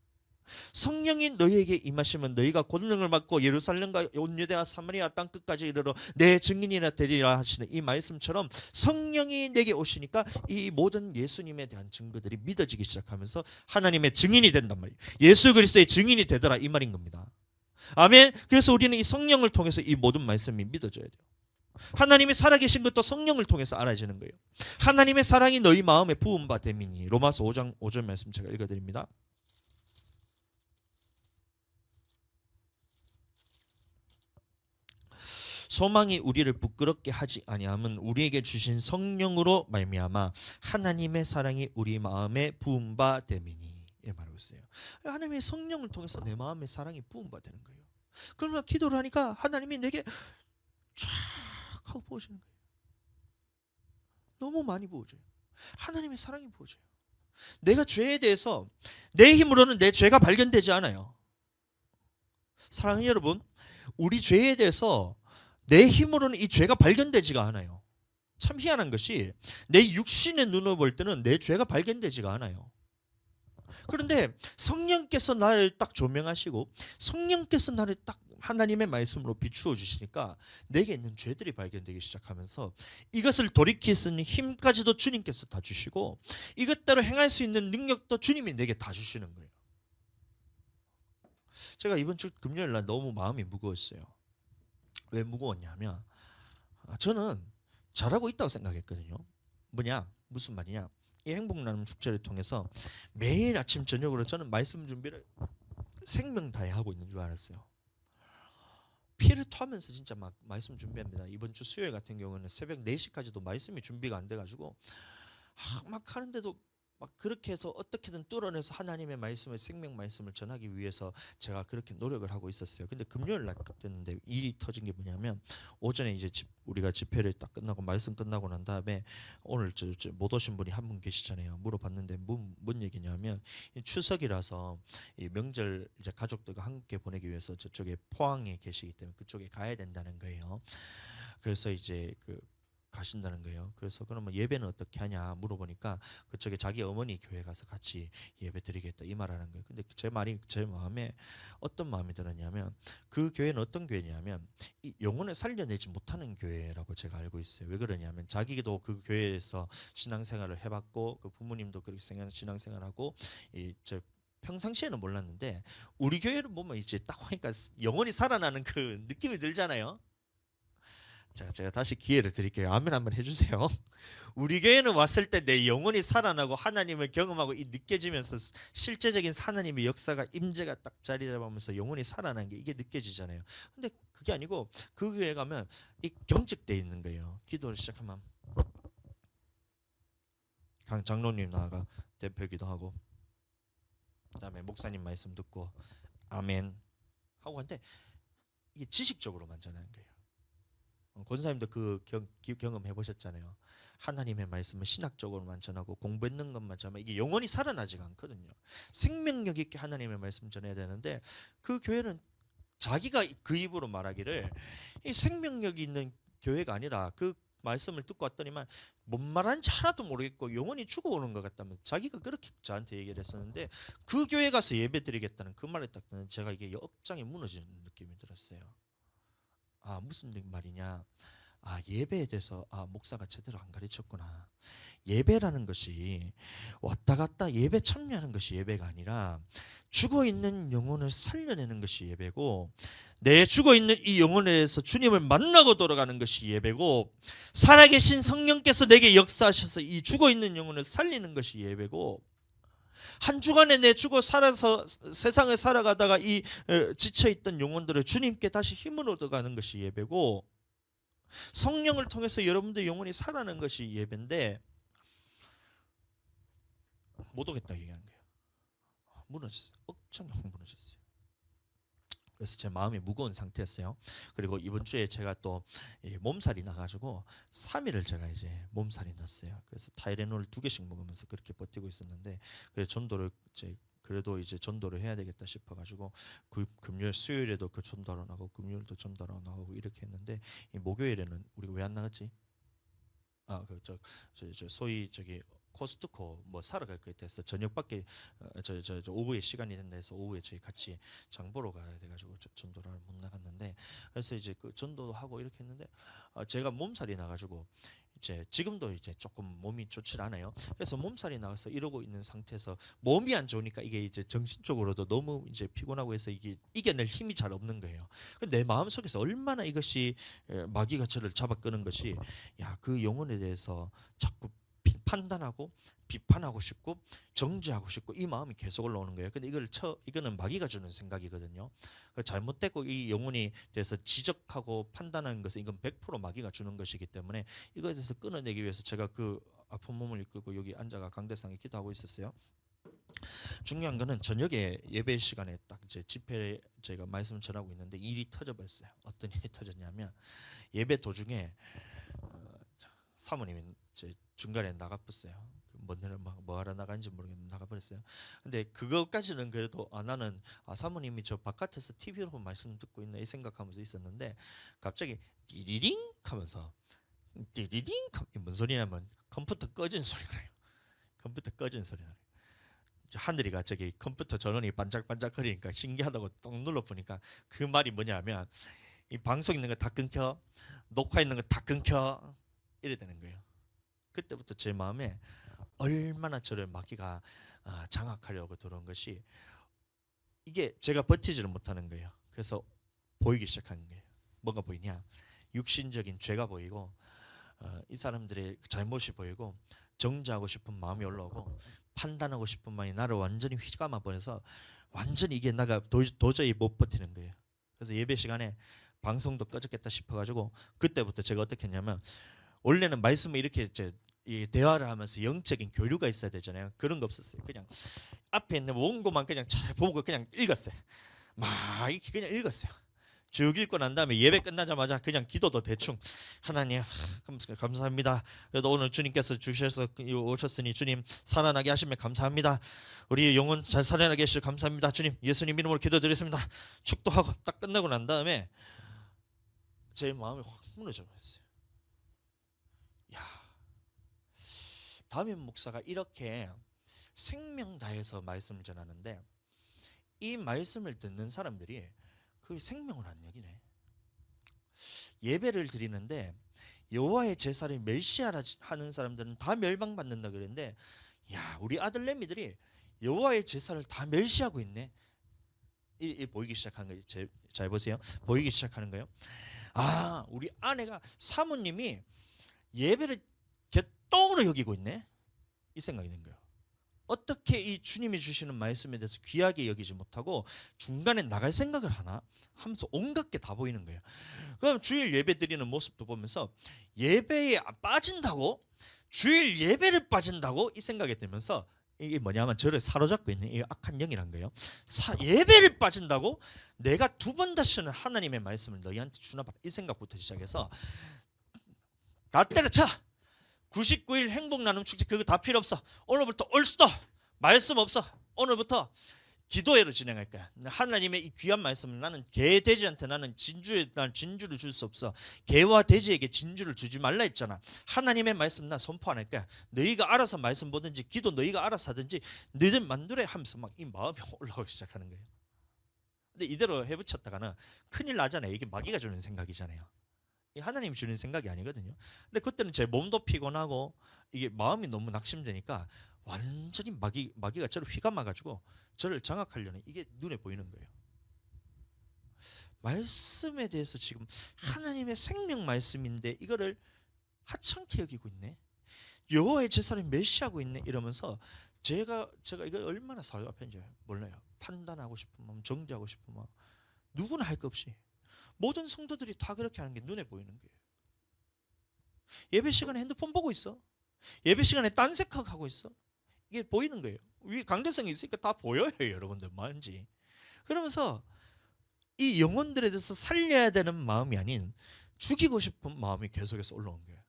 성령이 너희에게 임하시면 너희가 권능을 받고 예루살렘과 온 유대와 사마리아 땅 끝까지 이르러 내 증인이라 되리라 하시는 이 말씀처럼, 성령이 내게 오시니까 이 모든 예수님에 대한 증거들이 믿어지기 시작하면서 하나님의 증인이 된단 말이에요. 예수 그리스도의 증인이 되더라, 이 말인 겁니다. 아멘. 그래서 우리는 이 성령을 통해서 이 모든 말씀이 믿어져야 돼요. 하나님이 살아계신 것도 성령을 통해서 알아지는 거예요. 하나님의 사랑이 너희 마음에 부은 바 됨이니. 로마서 5장 5절 말씀 제가 읽어드립니다. 소망이 우리를 부끄럽게 하지 아니함은 우리에게 주신 성령으로 말미암아 하나님의 사랑이 우리 마음에 부은 바 됨이니. 이렇게 말하고 있어요. 하나님의 성령을 통해서 내 마음에 사랑이 부은 바 되는 거예요. 그러면 기도를 하니까 하나님이 내게 쫙 하고 부어주는 거예요. 너무 많이 부어줘요. 하나님의 사랑이 부어줘요. 내가 죄에 대해서 내 힘으로는 내 죄가 발견되지 않아요. 사랑하는 여러분, 우리 죄에 대해서 내 힘으로는 이 죄가 발견되지가 않아요. 참 희한한 것이 내 육신의 눈으로 볼 때는 내 죄가 발견되지가 않아요. 그런데 성령께서 나를 딱 조명하시고 성령께서 나를 딱 하나님의 말씀으로 비추어 주시니까 내게 있는 죄들이 발견되기 시작하면서 이것을 돌이킬 수 있는 힘까지도 주님께서 다 주시고 이것대로 행할 수 있는 능력도 주님이 내게 다 주시는 거예요. 제가 이번 주 금요일 날 너무 마음이 무거웠어요. 왜 무거웠냐면 저는 잘하고 있다고 생각했거든요. 무슨 말이냐? 이 행복나눔 축제를 통해서 매일 아침 저녁으로 저는 말씀 준비를 생명 다해 하고 있는 줄 알았어요. 피를 토하면서 진짜 막 말씀 준비합니다. 이번 주 수요일 같은 경우는 새벽 4시까지도 말씀이 준비가 안 돼가지고 막 하는데도 막 그렇게 해서 어떻게든 뚫어내서 하나님의 말씀을 생명 말씀을 전하기 위해서 제가 그렇게 노력을 하고 있었어요. 근데 금요일 날 됐는데 일이 터진 게 뭐냐면 오전에 이제 우리가 집회를 딱 끝나고 말씀 끝나고 난 다음에 오늘 못 오신 분이 한 분 계시잖아요. 물어봤는데 뭔 얘기냐면 추석이라서 이 명절 이제 가족들과 함께 보내기 위해서 저쪽에 포항에 계시기 때문에 그쪽에 가야 된다는 거예요. 그래서 이제 가신다는 거예요. 그래서 그러면 예배는 어떻게 하냐 물어보니까 그쪽에 자기 어머니 교회 가서 같이 예배 드리겠다 이 말하는 거예요. 근데 제 말이 제 마음에 어떤 마음이 들었냐면 그 교회는 어떤 교회냐면 이 영혼을 살려내지 못하는 교회라고 제가 알고 있어요. 왜 그러냐면 자기도 그 교회에서 신앙생활을 해봤고 그 부모님도 그렇게 신앙생활하고 평상시에는 몰랐는데 우리 교회를 보면 이제 딱 보니까 영혼이 살아나는 그 느낌이 들잖아요. 제가 다시 기회를 드릴게요. 아멘 한번 해주세요. 우리 교회는 왔을 때 내 영혼이 살아나고 하나님을 경험하고 이 느껴지면서 실제적인 하나님의 역사가 임재가 딱 자리 잡으면서 영혼이 살아나는 게 이게 느껴지잖아요. 근데 그게 아니고 그 교회 가면 이 경직돼 있는 거예요. 기도를 시작하면 강 장로님 나가 대표 기도하고 그다음에 목사님 말씀 듣고 아멘 하고 하는데 이게 지식적으로만 전하는 거예요. 권사님도 그 경험해 보셨잖아요. 하나님의 말씀을 신학적으로만 전하고 공부했는 것만 전하면 이게 영원히 살아나지가 않거든요. 생명력 있게 하나님의 말씀 전해야 되는데 그 교회는 자기가 그 입으로 말하기를 이 생명력이 있는 교회가 아니라 그 말씀을 듣고 왔더니만 뭔 말하는지 하나도 모르겠고 영원히 죽어오는 것 같다면 자기가 그렇게 저한테 얘기를 했었는데 그 교회 가서 예배 드리겠다는 그 말을 딱 듣는 제가 이게 억장이 무너지는 느낌이 들었어요. 무슨 말이냐? 예배에 대해서 목사가 제대로 안 가르쳤구나. 예배라는 것이 왔다 갔다 예배 참여하는 것이 예배가 아니라 죽어 있는 영혼을 살려내는 것이 예배고 내 죽어 있는 이 영혼에 대해서 주님을 만나고 돌아가는 것이 예배고 살아계신 성령께서 내게 역사하셔서 이 죽어 있는 영혼을 살리는 것이 예배고 한 주간에 내 죽어 살아서 세상을 살아가다가 이 지쳐있던 영혼들을 주님께 다시 힘을 얻어가는 것이 예배고 성령을 통해서 여러분들 영혼이 살아나는 것이 예배인데 못 오겠다 얘기하는 거예요. 무너졌어요. 억장이 확 무너졌어요. 그래서 제 마음이 무거운 상태였어요. 그리고 이번 주에 제가 또 몸살이 나가지고 3일을 제가 이제 몸살이 났어요. 그래서 타이레놀 2개씩 먹으면서 그렇게 버티고 있었는데 그래서 전도를 그래도 이제 전도를 해야 되겠다 싶어가지고 금요일 수요일에도 그 전도로 나가고 금요일도 전도로 나가고 이렇게 했는데 이 목요일에는 우리가 왜 안 나갔지? 소위 코스트코 뭐 사러 갈 거 있어서 저녁밖에 오후에 시간이 된다 해서 오후에 저희 같이 장 보러 가야 돼가지고 전도를 못 나갔는데 그래서 이제 그 전도도 하고 이렇게 했는데 제가 몸살이 나가지고 이제 지금도 이제 조금 몸이 좋지 않아요. 그래서 몸살이 나가서 이러고 있는 상태에서 몸이 안 좋으니까 이게 이제 정신적으로도 너무 이제 피곤하고 해서 이게 이겨낼 힘이 잘 없는 거예요. 근데 내 마음 속에서 얼마나 이것이 마귀가 저를 잡아 끄는 것이 그 영혼에 대해서 자꾸 판단하고 비판하고 싶고 정죄하고 싶고 이 마음이 계속 올라오는 거예요. 근데 이거는 마귀가 주는 생각이거든요. 잘못되고 이 영혼에 대해서 지적하고 판단하는 것은 이건 100% 마귀가 주는 것이기 때문에 이거에 대해서 끊어내기 위해서 제가 그 아픈 몸을 이끌고 여기 앉아가 강대상에 기도하고 있었어요. 중요한 거는 저녁에 예배 시간에 딱 이제 집회 제가 말씀을 전하고 있는데 일이 터져버렸어요. 어떤 일이 터졌냐면 예배 도중에 사모님이 제 중간에 나가버렸어요. 뭔 일을 뭐 하러 나간지 모르겠는데 나가버렸어요. 근데 그것까지는 그래도 나는 사모님이 저 바깥에서 TV로 말씀 듣고 있네 이 생각하면서 있었는데 갑자기 띠리링 하면서 띠디딩 뭔 소리냐면 컴퓨터 꺼진 소리가 나요. 컴퓨터 꺼진 소리가 나요. 하늘이 갑자기 컴퓨터 전원이 반짝반짝거리니까 신기하다고 딱 눌러보니까 그 말이 뭐냐면 이 방송 있는 거 다 끊겨, 녹화 있는 거 다 끊겨 이래 되는 거예요. 그때부터 제 마음에 얼마나 저를 마귀가 장악하려고 들어온 것이 이게 제가 버티지를 못하는 거예요. 그래서 보이기 시작하는 거예요. 뭐가 보이냐? 육신적인 죄가 보이고 이 사람들의 잘못이 보이고 정죄하고 싶은 마음이 올라오고 판단하고 싶은 마음이 나를 완전히 휘감아 버려서 완전히 이게 내가 도저히 못 버티는 거예요. 그래서 예배 시간에 방송도 꺼졌겠다 싶어가지고 그때부터 제가 어떻게 했냐면 원래는 말씀을 이렇게 이제 이 대화를 하면서 영적인 교류가 있어야 되잖아요. 그런 거 없었어요. 그냥 앞에 있는 원고만 그냥 잘 보고 그냥 읽었어요. 막 이렇게 그냥 읽었어요. 쭉 읽고 난 다음에 예배 끝나자마자 그냥 기도도 대충 하나님 감사합니다. 그래도 오늘 주님께서 주셔서 오셨으니 주님 살아나게 하시면 감사합니다. 우리 영혼 잘 살아나게 하시고 감사합니다. 주님 예수님 이름으로 기도드리겠습니다. 축도하고 딱 끝나고 난 다음에 제 마음이 확 무너져 버렸어요. 야, 담임 목사가 이렇게 생명 다해서 말씀을 전하는데 이 말씀을 듣는 사람들이 그 생명을 안 여기네. 예배를 드리는데 여호와의 제사를 멸시하는 사람들은 다 멸망받는다 그랬는데 야, 우리 아들내미들이 여호와의 제사를 다 멸시하고 있네. 이 보이기 시작한 거예요. 잘 보세요. 보이기 시작하는 거예요. 우리 아내가 사모님이 예배를 개똥으로 여기고 있네. 이 생각이 든 거예요. 어떻게 이 주님이 주시는 말씀에 대해서 귀하게 여기지 못하고 중간에 나갈 생각을 하나 하면서 온갖 게 다 보이는 거예요. 그럼 주일 예배 드리는 모습도 보면서 예배에 빠진다고 주일 예배를 빠진다고 이 생각이 들면서 이게 뭐냐면 저를 사로잡고 있는 이 악한 영이란 거예요. 예배를 빠진다고 내가 두 번 다시는 하나님의 말씀을 너희한테 주나 봐 이 생각부터 시작해서 다 때려쳐. 99일 행복 나눔 축제 그거 다 필요 없어. 오늘부터 올스터 말씀 없어. 오늘부터 기도회로 진행할 거야. 하나님의 이 귀한 말씀을 나는 개 돼지한테 나는 진주를 줄 수 없어. 개와 돼지에게 진주를 주지 말라 했잖아. 하나님의 말씀 나 선포 안 할 거야. 너희가 알아서 말씀 보든지 기도 너희가 알아서 하든지 너희들 만들어 하면서 막 이 마음이 올라오기 시작하는 거예요. 근데 이대로 해붙였다가는 큰일 나잖아요. 이게 마귀가 주는 생각이잖아요. 하나님이 주는 생각이 아니거든요. 근데 그때는 제 몸도 피곤하고 이게 마음이 너무 낙심되니까 완전히 마귀가 저를 휘감아가지고 저를 장악하려는 이게 눈에 보이는 거예요. 말씀에 대해서 지금 하나님의 생명 말씀인데 이거를 하찮게 여기고 있네. 여호와의 제사를 멸시하고 있네 이러면서 제가 이걸 얼마나 사회 앞인지 몰라요. 판단하고 싶은 마음, 정죄하고 싶은 마음, 누구나 할 것 없이 모든 성도들이 다 그렇게 하는 게 눈에 보이는 거예요. 예배 시간에 핸드폰 보고 있어. 예배 시간에 딴색하고 있어. 이게 보이는 거예요. 위 강대성이 있으니까 다 보여요, 여러분들 뭔지. 그러면서 이 영혼들에 대해서 살려야 되는 마음이 아닌 죽이고 싶은 마음이 계속해서 올라온 거예요.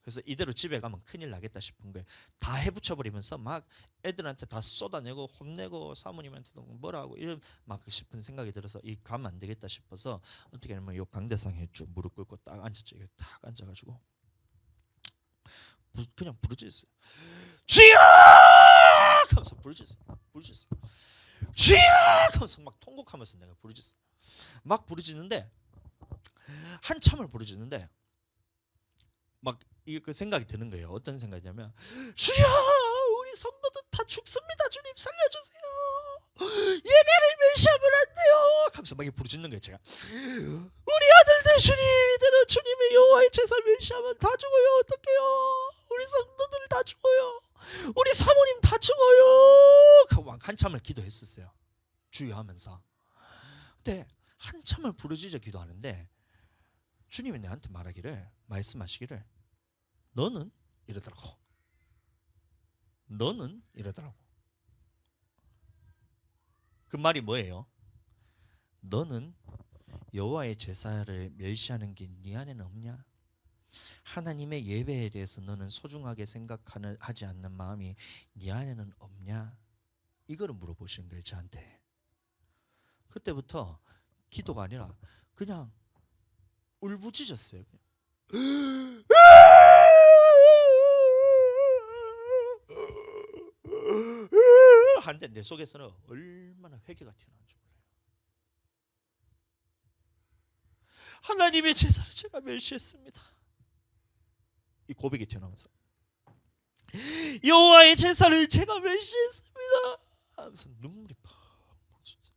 그래서 이대로 집에 가면 큰일 나겠다 싶은 거예요. 다 해붙여버리면서 막 애들한테 다 쏟아내고 혼내고 사모님한테도 뭐라고 이런 막 싶은 생각이 들어서 이 가면 안 되겠다 싶어서 어떻게 하냐면 요 강대상에 쭉 무릎 꿇고 딱 앉았죠. 딱 앉아가지고 그냥 부르짖었어요. 주여! 하면서 부르짖었어요. 주여! 하면서 막 통곡하면서 내가 부르짖었어요. 막 부르짖는데 한참을 부르짖는데 막 그 생각이 드는 거예요. 어떤 생각이냐면 주여 우리 성도들 다 죽습니다. 주님 살려주세요. 예배를 멸시하면 안 돼요. 하면서 막 부르짖는 거예요. 제가 우리 아들들 주님 이대로 주님의 여호와의 제사 멸시하면 다 죽어요. 어떡해요. 우리 성도들 다 죽어요. 우리 사모님 다 죽어요. 하고 막 한참을 기도했었어요. 주여 하면서. 근데 한참을 부르짖어 기도하는데 주님이 내한테 말씀하시기를 너는 이러더라고. 그 말이 뭐예요? 너는 여호와의 제사를 멸시하는 게 네 안에는 없냐? 하나님의 예배에 대해서 너는 소중하게 생각하지 않는 마음이 네 안에는 없냐? 이거를 물어보시는 거예요, 저한테. 그때부터 기도가 아니라 그냥 울부짖었어요. 한데 내 속에서는 얼마나 회개가 튀어나오는지 몰라요. 하나님의 제사를 제가 멸시했습니다. 이 고백이 튀어나오면서 여호와의 제사를 제가 멸시했습니다 하면서 눈물이 팍 쏟아져요.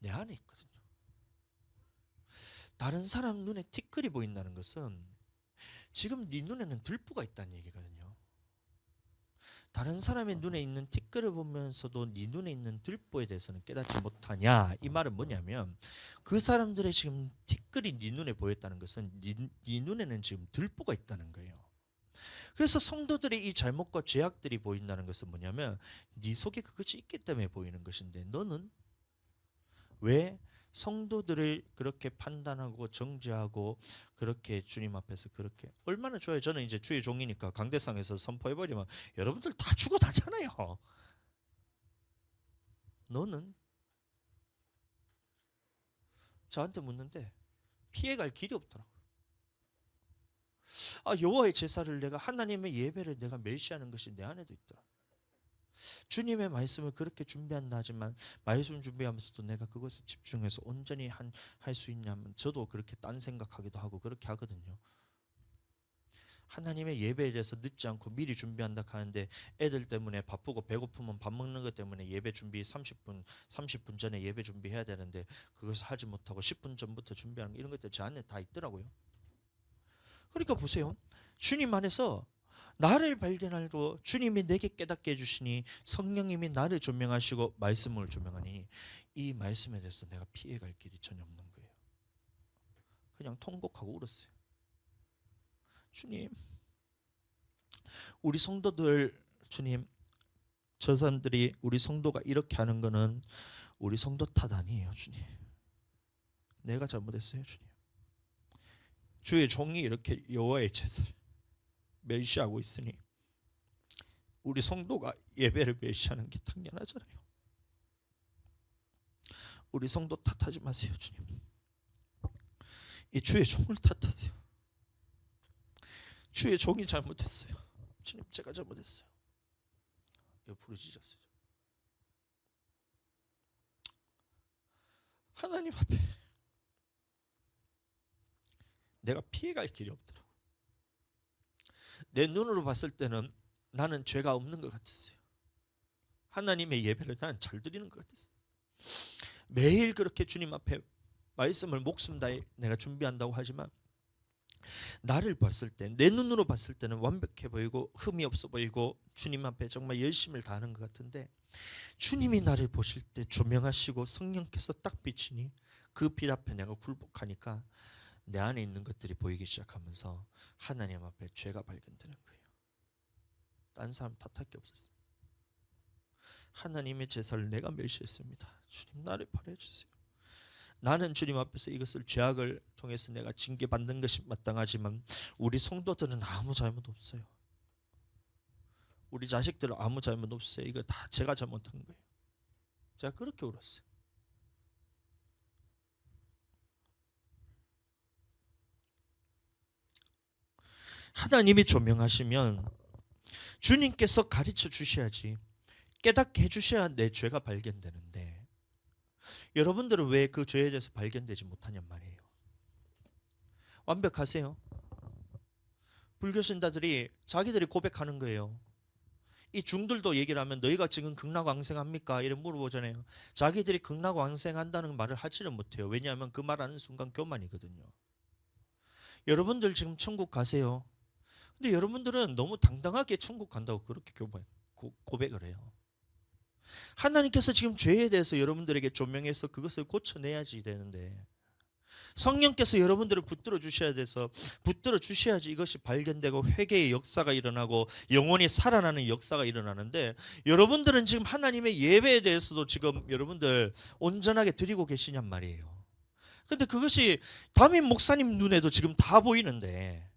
내 안에 있거든요. 다른 사람 눈에 티끌이 보인다는 것은 지금 네 눈에는 들보가 있다는 얘기거든요. 다른 사람의 눈에 있는 티끌을 보면서도 네 눈에 있는 들보에 대해서는 깨닫지 못하냐, 이 말은 뭐냐면 그 사람들의 지금 티끌이 네 눈에 보였다는 것은 네 눈에는 지금 들보가 있다는 거예요. 그래서 성도들의 이 잘못과 죄악들이 보인다는 것은 뭐냐면 네 속에 그것이 있기 때문에 보이는 것인데, 너는 왜 성도들을 그렇게 판단하고 정죄하고 그렇게 주님 앞에서 그렇게, 얼마나 좋아요. 저는 이제 주의 종이니까 강대상에서 선포해버리면 여러분들 다 죽어 다잖아요. 너는 저한테 묻는데 피해갈 길이 없더라고. 여호와의 제사를 내가, 하나님의 예배를 내가 멸시하는 것이 내 안에도 있더라. 주님의 말씀을 그렇게 준비한다 하지만 말씀 준비하면서도 내가 그것에 집중해서 온전히 할 수 있냐면 저도 그렇게 딴 생각하기도 하고 그렇게 하거든요. 하나님의 예배에 대해서 늦지 않고 미리 준비한다 하는데 애들 때문에 바쁘고 배고프면 밥 먹는 것 때문에 예배 준비 30분 전에 예배 준비해야 되는데 그것을 하지 못하고 10분 전부터 준비하는 이런 것들 제 안에 다 있더라고요. 그러니까 보세요. 주님 안에서 나를 발견하고 주님이 내게 깨닫게 해주시니 성령님이 나를 조명하시고 말씀을 조명하니 이 말씀에 대해서 내가 피해갈 길이 전혀 없는 거예요. 그냥 통곡하고 울었어요. 주님, 우리 성도들, 주님, 저 사람들이, 우리 성도가 이렇게 하는 거는 우리 성도 탓 아니에요. 주님, 내가 잘못했어요. 주님, 주의 종이 이렇게 여호와의 제사를 멸시하고 있으니 우리 성도가 예배를 멸시하는 게 당연하잖아요. 우리 성도 탓하지 마세요. 주님, 이 주의 종을 탓하세요. 주의 종이 잘못했어요. 주님, 제가 잘못했어요. 이거 부르짖었어요. 하나님 앞에 내가 피해갈 길이 없더라고. 내 눈으로 봤을 때는 나는 죄가 없는 것 같았어요. 하나님의 예배를 나는 잘 드리는 것 같았어요. 매일 그렇게 주님 앞에 말씀을 목숨 다해 내가 준비한다고 하지만 나를 봤을 때, 내 눈으로 봤을 때는 완벽해 보이고 흠이 없어 보이고 주님 앞에 정말 열심을 다하는 것 같은데 주님이 나를 보실 때 조명하시고 성령께서 딱 비치니 그 빛 앞에 내가 굴복하니까 내 안에 있는 것들이 보이기 시작하면서 하나님 앞에 죄가 발견되는 거예요. 딴 사람 탓할 게 없었어요. 하나님의 제사를 내가 멸시했습니다. 주님, 나를 발해해 주세요. 나는 주님 앞에서 이것을 죄악을 통해서 내가 징계받는 것이 마땅하지만 우리 성도들은 아무 잘못 없어요. 우리 자식들은 아무 잘못 없어요. 이거 다 제가 잘못한 거예요. 제가 그렇게 울었어요. 하나님이 조명하시면 주님께서 가르쳐 주셔야지, 깨닫게 해주셔야 내 죄가 발견되는데 여러분들은 왜 그 죄에 대해서 발견되지 못하냔 말이에요. 완벽하세요? 불교신자들이 자기들이 고백하는 거예요. 이 중들도 얘기를 하면 너희가 지금 극락왕생합니까? 이렇게 물어보잖아요. 자기들이 극락왕생한다는 말을 하지는 못해요. 왜냐하면 그 말하는 순간 교만이거든요. 여러분들 지금 천국 가세요. 근데 여러분들은 너무 당당하게 천국 간다고 그렇게 고백을 해요. 하나님께서 지금 죄에 대해서 여러분들에게 조명해서 그것을 고쳐내야지 되는데 성령께서 여러분들을 붙들어 주셔야 돼서 붙들어 주셔야지 이것이 발견되고 회개의 역사가 일어나고 영혼이 살아나는 역사가 일어나는데, 여러분들은 지금 하나님의 예배에 대해서도 지금 여러분들 온전하게 드리고 계시냔 말이에요. 근데 그것이 담임 목사님 눈에도 지금 다 보이는데,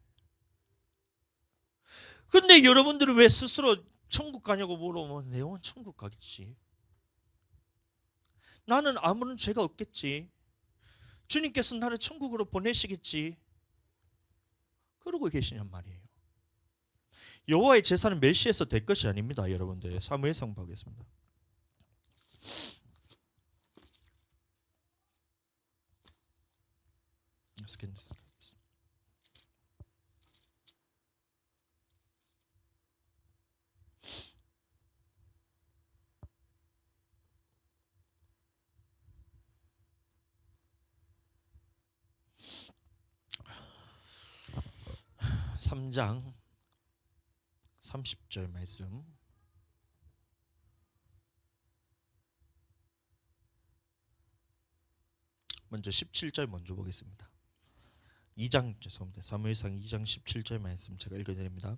근데 여러분들은 왜 스스로 천국 가냐고 물어보면 내 영혼 천국 가겠지, 나는 아무런 죄가 없겠지, 주님께서 나를 천국으로 보내시겠지, 그러고 계시냔 말이에요. 여호와의 제사는 멸시해서 될 것이 아닙니다. 여러분들 사무엘상 보겠습니다. 삼장 30절 말씀. 먼저 17절 먼저 보겠습니다. 2장 죄송합니다. 사무엘상 2장 17절 말씀 제가 읽어드립니다.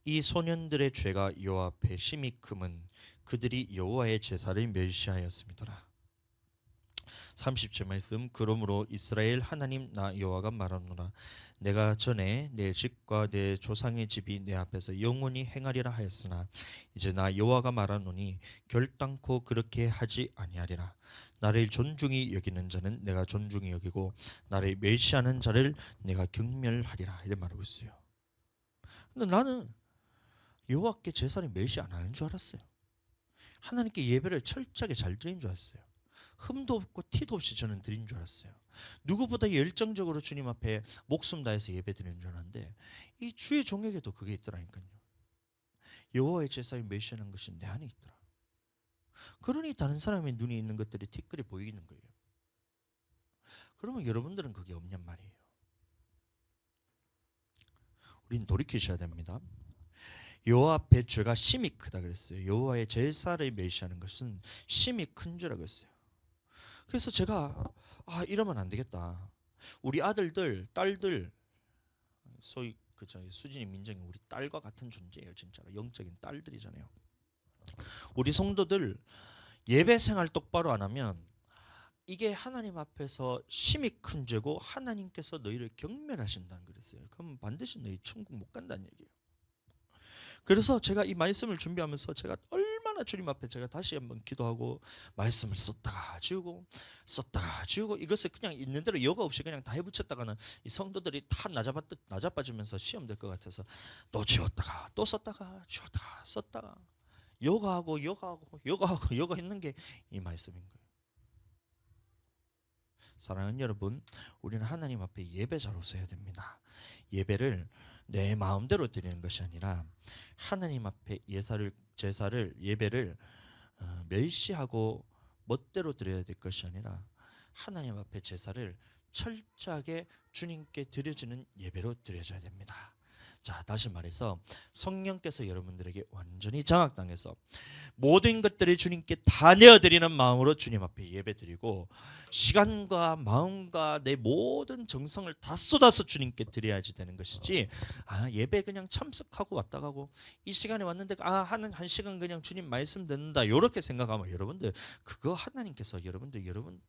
이 소년들의 죄가 여호와 앞에 심히 크면 그들이 여호와의 제사를 멸시하였음이더라. 30절 말씀. 그러므로 이스라엘 하나님 나 여호와가 말하노라. 내가 전에 내 집과 내 조상의 집이 내 앞에서 영원히 행하리라 하였으나 이제 나 여호와가 말하노니 결단코 그렇게 하지 아니하리라. 나를 존중히 여기는 자는 내가 존중히 여기고 나를 멸시하는 자를 내가 경멸하리라. 이런 말하고 있어요. 근데 나는 여호와께 제사를 멸시 안 하는 줄 알았어요. 하나님께 예배를 철저하게 잘 드린 줄 알았어요. 흠도 없고 티도 없이 저는 드린 줄 알았어요. 누구보다 열정적으로 주님 앞에 목숨 다해서 예배 드리는 줄 알았는데, 이 주의 종에게도 그게 있더라니까요. 여호와의 제사를 멸시하는 것이 내 안에 있더라. 그러니 다른 사람의 눈이 있는 것들이 티끌이 보이는 거예요. 그러면 여러분들은 그게 없냔 말이에요. 우린 돌이키셔야 됩니다. 여호와 앞에 죄가 심히 크다 그랬어요. 여호와의 제사를 멸시하는 것은 심히 큰 죄라고 했어요. 그래서 제가 이러면 안 되겠다. 우리 아들들, 딸들, 소위 수진이, 민정이 우리 딸과 같은 존재예요. 진짜로 영적인 딸들이잖아요. 우리 성도들 예배 생활 똑바로 안 하면 이게 하나님 앞에서 심히 큰 죄고 하나님께서 너희를 경멸하신다는 그랬어요. 그럼 반드시 너희 천국 못 간다는 얘기예요. 그래서 제가 이 말씀을 준비하면서 제가 얼마나 주님 앞에 제가 다시 한번 기도하고 말씀을 썼다가 지우고 썼다가 지우고, 이것을 그냥 있는 대로 여과 없이 그냥 다 해붙였다가는 이 성도들이 다 낮아빠지면서 시험 될 것 같아서 또 지웠다가 또 썼다가 지웠다가 썼다가 여과하고 했는 게 이 말씀인 거예요. 사랑하는 여러분, 우리는 하나님 앞에 예배자로 서야 됩니다. 예배를 내 마음대로 드리는 것이 아니라 하나님 앞에 제사를 예배를 멸시하고 멋대로 드려야 될 것이 아니라 하나님 앞에 제사를 철저하게 주님께 드려지는 예배로 드려져야 됩니다. 자, 다시 말해서 성령께서 여러분들에게 완전히 장악당해서 모든 것들을 주님께 다 내어드리는 마음으로 주님 앞에 예배드리고 시간과 마음과 내 모든 정성을 다 쏟아서 주님께 드려야지 되는 것이지, 예배 그냥 참석하고 왔다 가고 이 시간에 왔는데 한 시간 그냥 주님 말씀 듣는다 이렇게 생각하면 여러분들 그거 하나님께서 여러분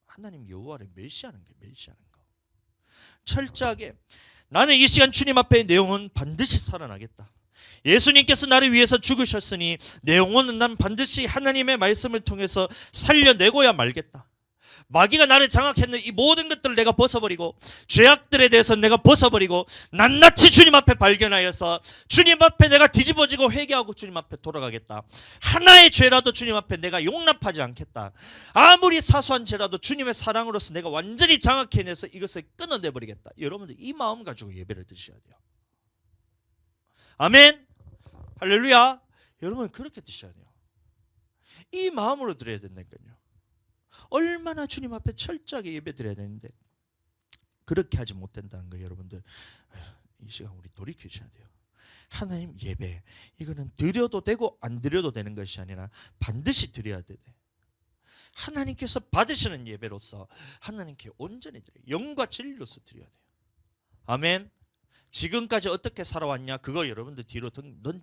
하나님 여호와를 멸시하는 거. 철저하게 나는 이 시간 주님 앞에 내 영혼 반드시 살아나겠다. 예수님께서 나를 위해서 죽으셨으니 내 영혼은 난 반드시 하나님의 말씀을 통해서 살려내고야 말겠다. 마귀가 나를 장악했는 이 모든 것들을 내가 벗어버리고 죄악들에 대해서 내가 벗어버리고 낱낱이 주님 앞에 발견하여서 주님 앞에 내가 뒤집어지고 회개하고 주님 앞에 돌아가겠다. 하나의 죄라도 주님 앞에 내가 용납하지 않겠다. 아무리 사소한 죄라도 주님의 사랑으로서 내가 완전히 장악해내서 이것을 끊어내버리겠다. 여러분들 이 마음 가지고 예배를 드셔야 돼요. 아멘. 할렐루야. 여러분 그렇게 드셔야 돼요. 이 마음으로 드려야 된다니까요. 얼마나 주님 앞에 철저하게 예배 드려야 되는데 그렇게 하지 못한다는 거예요. 여러분들 이 시간 우리 돌이키셔야 돼요. 하나님 예배 이거는 드려도 되고 안 드려도 되는 것이 아니라 반드시 드려야 돼. 하나님께서 받으시는 예배로서 하나님께 온전히 드려요. 영과 진리로서 드려야 돼요. 아멘. 지금까지 어떻게 살아왔냐 그거 여러분들 뒤로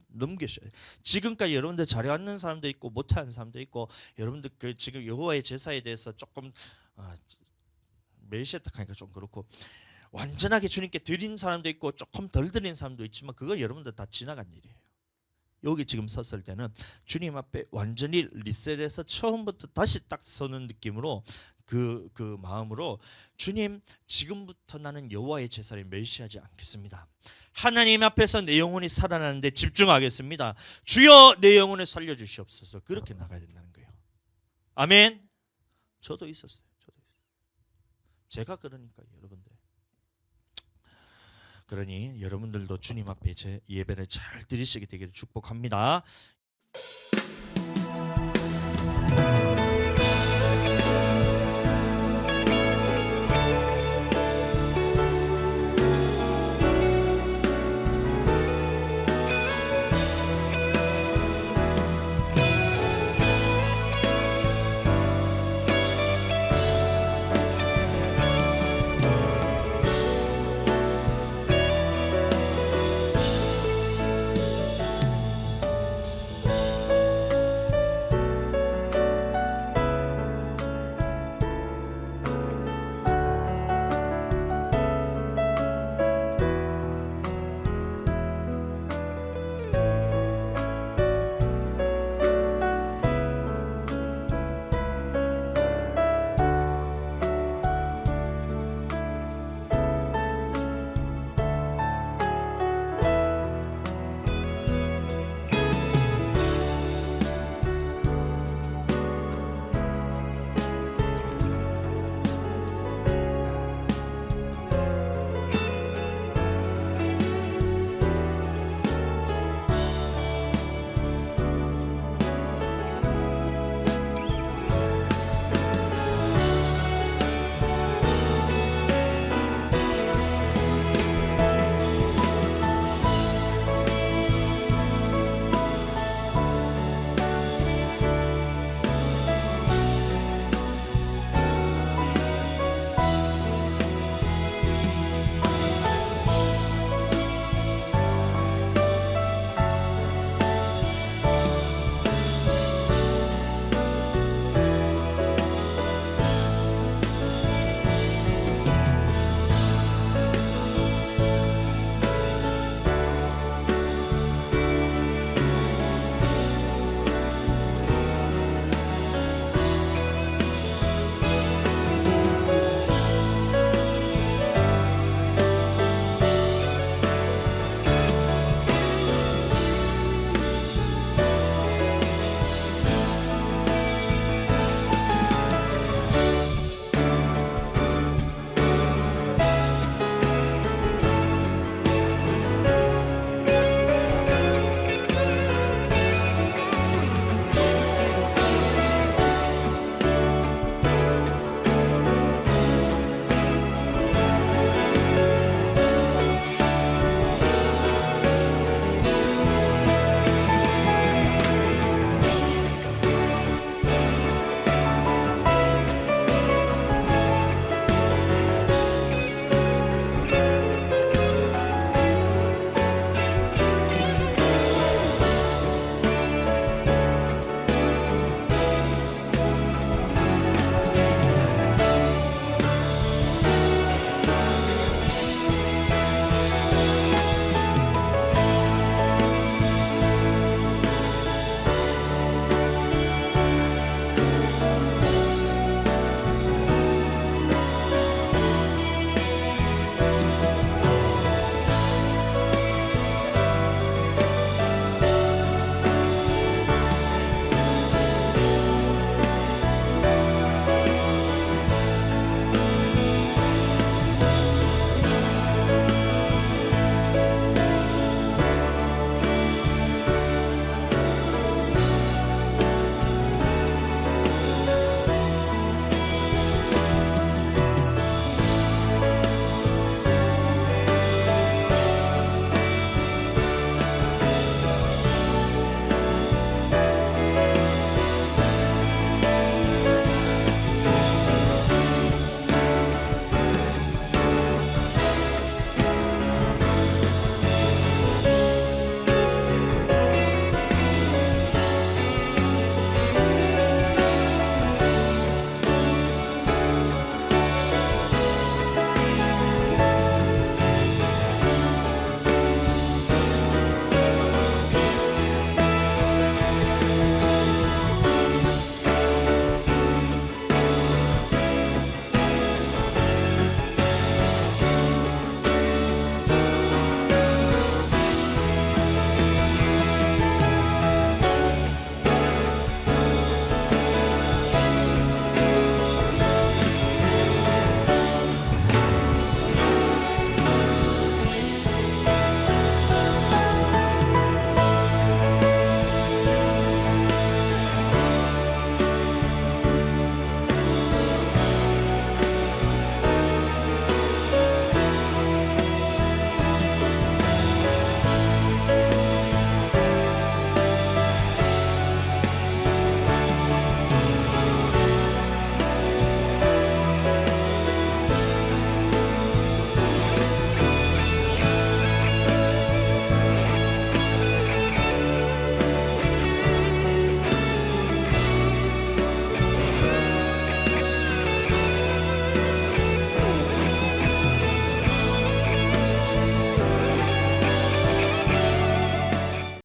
넘기셔야 돼요. 지금까지 여러분들 잘해왔는 사람도 있고 못하는 사람도 있고, 여러분들 그 지금 여호와의 제사에 대해서 조금 멜시했다 하니까 좀 그렇고, 완전하게 주님께 드린 사람도 있고 조금 덜 드린 사람도 있지만 그거 여러분들 다 지나간 일이에요. 여기 지금 섰을 때는 주님 앞에 완전히 리셋해서 처음부터 다시 딱 서는 느낌으로 그 마음으로, 주님 지금부터 나는 여호와의 제사를 멸시하지 않겠습니다. 하나님 앞에서 내 영혼이 살아나는데 집중하겠습니다. 주여 내 영혼을 살려주시옵소서. 그렇게 나가야 된다는 거예요. 아멘. 저도 있었어요. 제가 그러니까 여러분들, 그러니 여러분들도 주님 앞에 제 예배를 잘 드리시게 되기를 축복합니다.